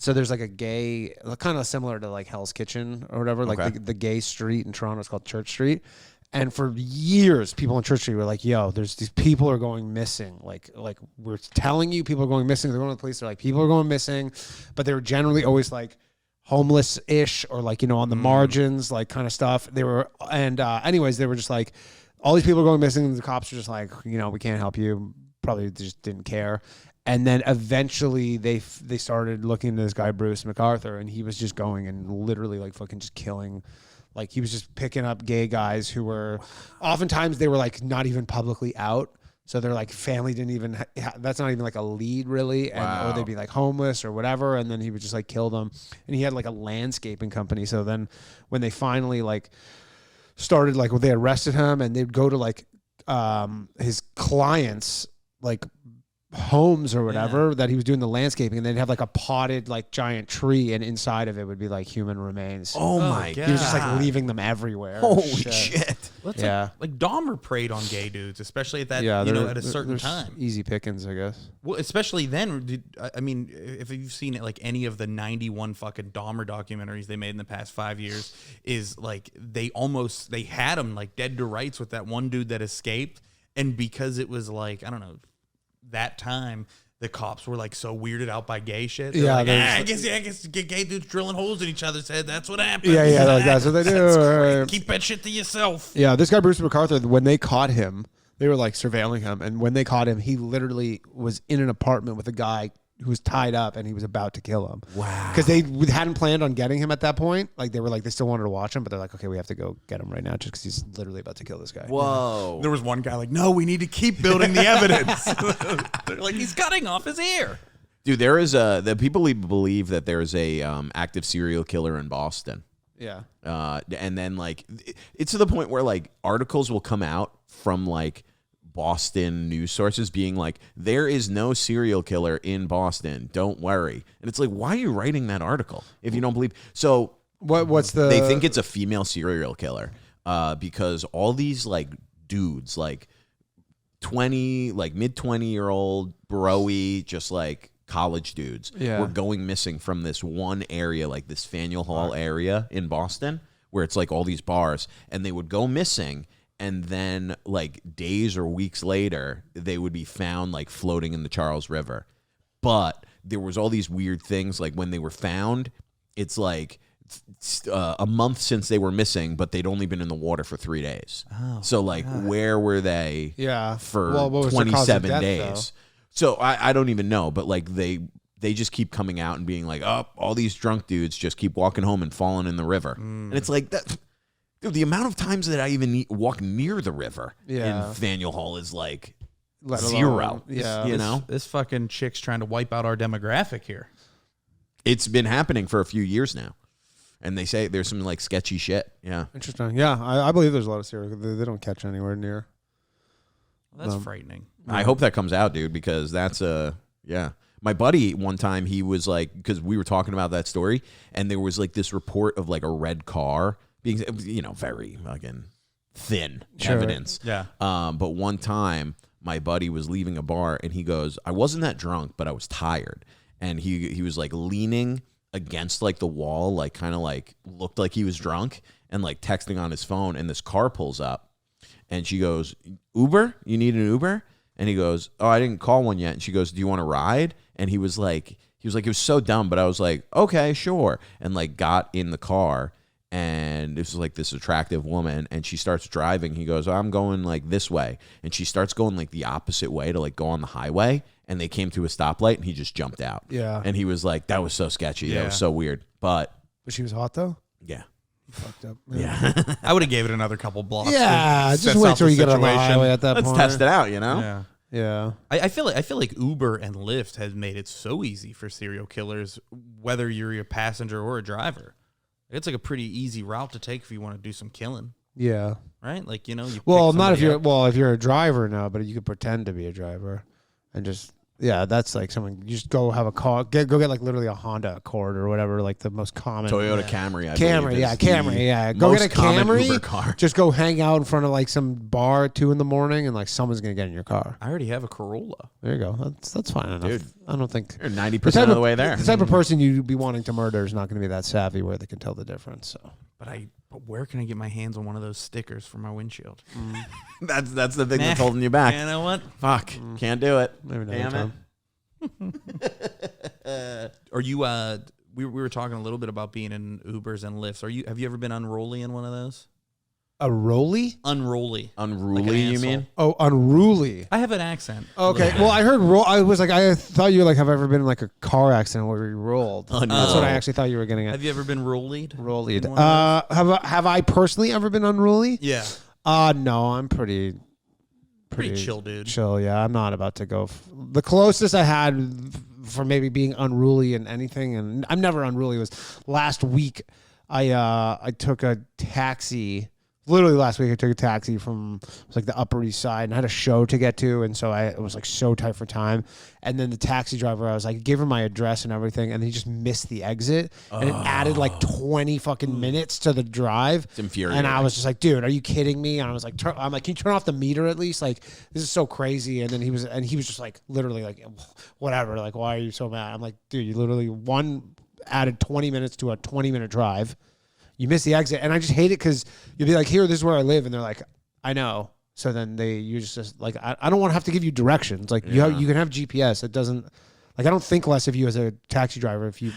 so there's like a gay, kind of similar to like Hell's Kitchen or whatever, like the gay street in Toronto is called Church Street. And for years, people on Church Street were like, yo, there's these people are going missing. Like we're telling you people are going missing. They're going to the police. They're like, people are going missing. But they were generally always like homeless-ish or like, you know, on the margins, like kind of stuff. They were, and anyways, they were just like, all these people are going missing. And the cops are just like, you know, we can't help you. Probably just didn't care. And then eventually they started looking into this guy, Bruce MacArthur, and he was just going and literally like fucking just killing. Like he was just picking up gay guys who were, oftentimes they were like not even publicly out. So they're like family didn't even, that's not even like a lead really. And, or they'd be like homeless or whatever. And then he would just like kill them. And he had like a landscaping company. So then when they finally like started, like when they arrested him and they'd go to like his clients, like homes or whatever that he was doing the landscaping, and they'd have like a potted like giant tree, and inside of it would be like human remains. Oh my God. He was just like leaving them everywhere. Holy shit. Well, like Dahmer preyed on gay dudes, especially at that, at a certain time. Easy pickings, I guess. Well, especially then. I mean, if you've seen it, like any of the 91 fucking Dahmer documentaries they made in the past 5 years, is like they had him like dead to rights with that one dude that escaped, and because it was like, I don't know, that time the cops were like so weirded out by gay shit. They're like, I guess gay dudes drilling holes in each other's head. That's what happened. Yeah, like that's what they do. Keep that shit to yourself. Yeah, this guy Bruce MacArthur, when they caught him, they were like surveilling him, and when they caught him, he literally was in an apartment with a guy who was tied up, and he was about to kill him. Wow. Because they hadn't planned on getting him at that point. Like they were like, they still wanted to watch him, but they're like, okay, we have to go get him right now just because he's literally about to kill this guy. Whoa. There was one guy like, no, we need to keep building the evidence. They're like, he's cutting off his ear. Dude, there is the people believe that there's a active serial killer in Boston. Yeah. And then like it's to the point where like articles will come out from like Boston news sources being like, there is no serial killer in Boston, don't worry. And it's like, why are you writing that article if you don't believe? So what's the, they think it's a female serial killer because all these like dudes, like mid 20-year-old bro-y, just like college dudes were going missing from this one area, like this Faneuil Hall area in Boston, where it's like all these bars, and they would go missing. and then like days or weeks later, they would be found like floating in the Charles River. But there was all these weird things. Like when they were found, it's like a month since they were missing, but they'd only been in the water for 3 days. Oh, so like, where were they? For what was 27 death, days. though? So I don't even know, but like they just keep coming out and being like, oh, all these drunk dudes just keep walking home and falling in the river, and it's like that. Dude, the amount of times that I even walk near the river in Faneuil Hall is like zero. You know, this fucking chick's trying to wipe out our demographic here. It's been happening for a few years now. And they say there's some like sketchy shit. Yeah. Interesting. Yeah, I believe there's a lot of serial. They don't catch anywhere near. Well, that's frightening. I hope that comes out, dude, because that's My buddy one time, he was like, because we were talking about that story, and there was like this report of like a red car being, very fucking thin evidence. Yeah. But one time, my buddy was leaving a bar, and he goes, I wasn't that drunk, but I was tired, and he was like leaning against like the wall, like kind of like looked like he was drunk and like texting on his phone, and this car pulls up and she goes, Uber? You need an Uber? And he goes, oh, I didn't call one yet. And she goes, do you want to ride? And he was like, it was so dumb, but I was like, okay, sure. And like got in the car, and this was like this attractive woman, and she starts driving. He goes, I'm going like this way. And she starts going like the opposite way to like go on the highway. And they came to a stoplight, and he just jumped out. Yeah. And he was like, that was so sketchy. Yeah. That was so weird. But she was hot though. yeah. Fucked up. Yeah. I would have gave it another couple blocks. Yeah, to just sense wait out till the you get on the situation. highway at that Let's point. test it out, you know? Yeah. Yeah. I feel like Uber and Lyft has made it so easy for serial killers, whether you're a passenger or a driver. It's like a pretty easy route to take if you want to do some killing, Yeah. right? Like, you Well, pick not if somebody you're up. if you're a driver now, but you could pretend to be a driver and just that's like someone you just go have a car, go get like literally a Honda Accord or whatever, like the most common Toyota Camry. Camry, go get a Camry. Car. Just go hang out in front of like some bar at 2 a.m. and like someone's gonna get in your car. I already have a Corolla. There you go. That's fine enough. Dude. I don't think You're 90% of the way there. The type of person you'd be wanting to murder is not going to be that savvy where they can tell the difference. So. But where can I get my hands on one of those stickers for my windshield? That's the thing that's holding you back. You know what? Fuck. Can't do it. Maybe another Damn time. Are you? We were talking a little bit about being in Ubers and Lyfts. Have you ever been unruly in one of those? A rolly? Unruly. Unruly, Like an you asshole. mean? Oh, unruly. I have an accent. Okay. Well, I heard roll. I was like, I thought you were like, have I ever been in like a car accident where you rolled? Oh, no. That's what I actually thought you were getting at. Have you ever been rollied? Rollied. In one of Have I personally ever been unruly? Yeah. No, I'm pretty chill, dude. Chill, yeah. I'm not about to go. The closest I had for maybe being unruly in anything, and I'm never unruly, was last week. I took a taxi. Literally last week, I took a taxi from like the Upper East Side, and I had a show to get to, and so I was like so tight for time. And then the taxi driver, I was like, gave him my address and everything, and he just missed the exit, and it added like 20 fucking minutes to the drive. It's infuriating. And I was just like, dude, are you kidding me? And I was like, I'm like, can you turn off the meter at least? Like, this is so crazy. And then he was just like, literally like, whatever. Like, why are you so mad? I'm like, dude, you literally added 20 minutes to a 20-minute drive. You miss the exit, and I just hate it because you'll be like, here, this is where I live, and they're like, I know. So then you just like, I don't want to have to give you directions. Like, you can have GPS. It doesn't, like, I don't think less of you as a taxi driver if you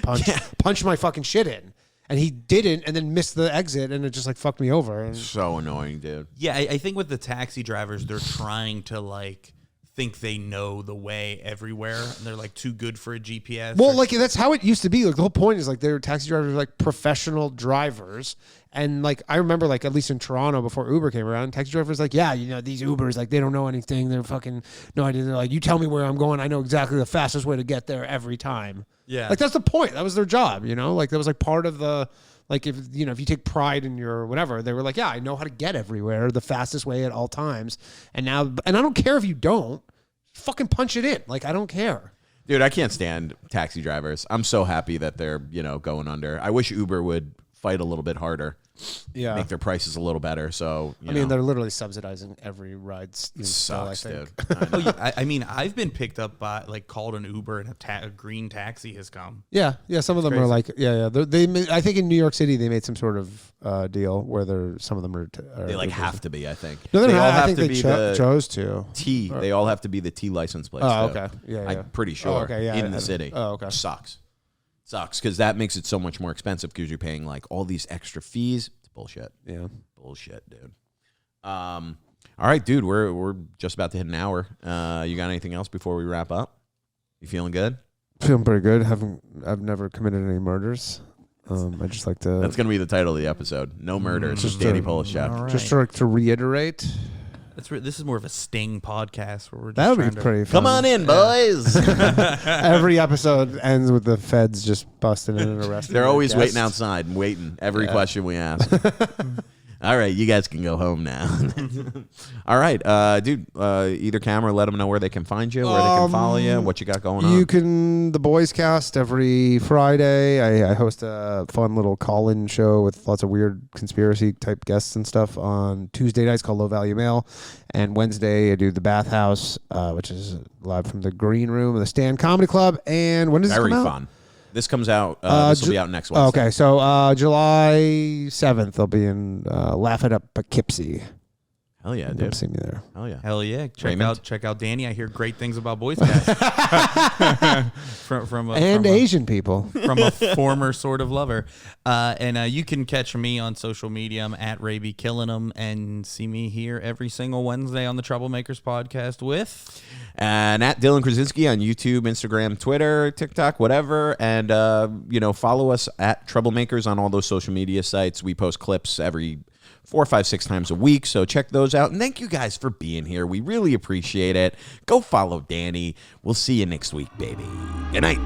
punch my fucking shit in. And he didn't, and then missed the exit, and it just like fucked me over. And So annoying, dude. Yeah, I think with the taxi drivers, they're trying to like think they know the way everywhere, and they're like too good for a GPS. well, like that's how it used to be. Like the whole point is like they're taxi drivers, like professional drivers, and like I remember like at least in Toronto before Uber came around, taxi drivers like, yeah, these Ubers like they don't know anything. They're fucking no idea. They're like, you tell me where I'm going, I know exactly the fastest way to get there every time. Yeah, like that's the point. That was their job, Like that was like part of the. Like if you take pride in your whatever, they were like, yeah, I know how to get everywhere the fastest way at all times. And I don't care if you don't fucking punch it in. Like I don't care. Dude, I can't stand taxi drivers. I'm so happy that they're, going under. I wish Uber would fight a little bit harder. Yeah. make their prices a little better. So I mean, they're literally subsidizing every ride. sucks, dude. Oh, yeah. I mean, I've been picked up by called an Uber and a green taxi has come. Yeah. Some of them are like, I think in New York City they made some sort of deal where some of them are. They have to be. I think. No, they all have I think to be the chose to. T. They all have to be the T license plates. Oh, though. okay. Yeah. I'm pretty sure. In the city. Oh, okay. Sucks because that makes it so much more expensive because you're paying like all these extra fees. It's bullshit. Yeah. Bullshit, dude. All right, dude. We're just about to hit an hour. You got anything else before we wrap up? You feeling good? Feeling pretty good. I've never committed any murders. I just like to. That's gonna be the title of the episode. No murders. Just Danny Polishchuk. All right. Just to reiterate. This is more of a sting podcast where we're just That would be trying to- pretty fun. Come on in, boys. Every episode ends with the feds just busting in and arresting. They're their always guest. waiting outside and waiting every question we ask. All right, you guys can go home now. All right, dude. Either camera, let them know where they can find you, where they can follow you, what you got going on. You can the Boys Cast every Friday. I host a fun little call-in show with lots of weird conspiracy type guests and stuff on Tuesday nights called Low Value Mail, and Wednesday I do the Bathhouse, which is live from the Green Room of the Stand Comedy Club. And when does Very this come fun. This comes out. This will be out next Wednesday. Okay, so July 7th I'll be in Laugh It Up Poughkeepsie. Hell yeah, Come dude. see me there. Hell yeah. Hell yeah! Raymond? Check out Danny. I hear great things about Boy Scouts from Asian people. from a former sort of lover. And you can catch me on social media. I'm at Raby Killing 'em, and see me here every single Wednesday on the Troublemakers podcast with. And at Dylan Krasinski on YouTube, Instagram, Twitter, TikTok, whatever. And, follow us at Troublemakers on all those social media sites. We post clips every 4, 5, 6 times a week. So check those out. And thank you guys for being here. We really appreciate it. Go follow Danny. We'll see you next week, baby. Good night.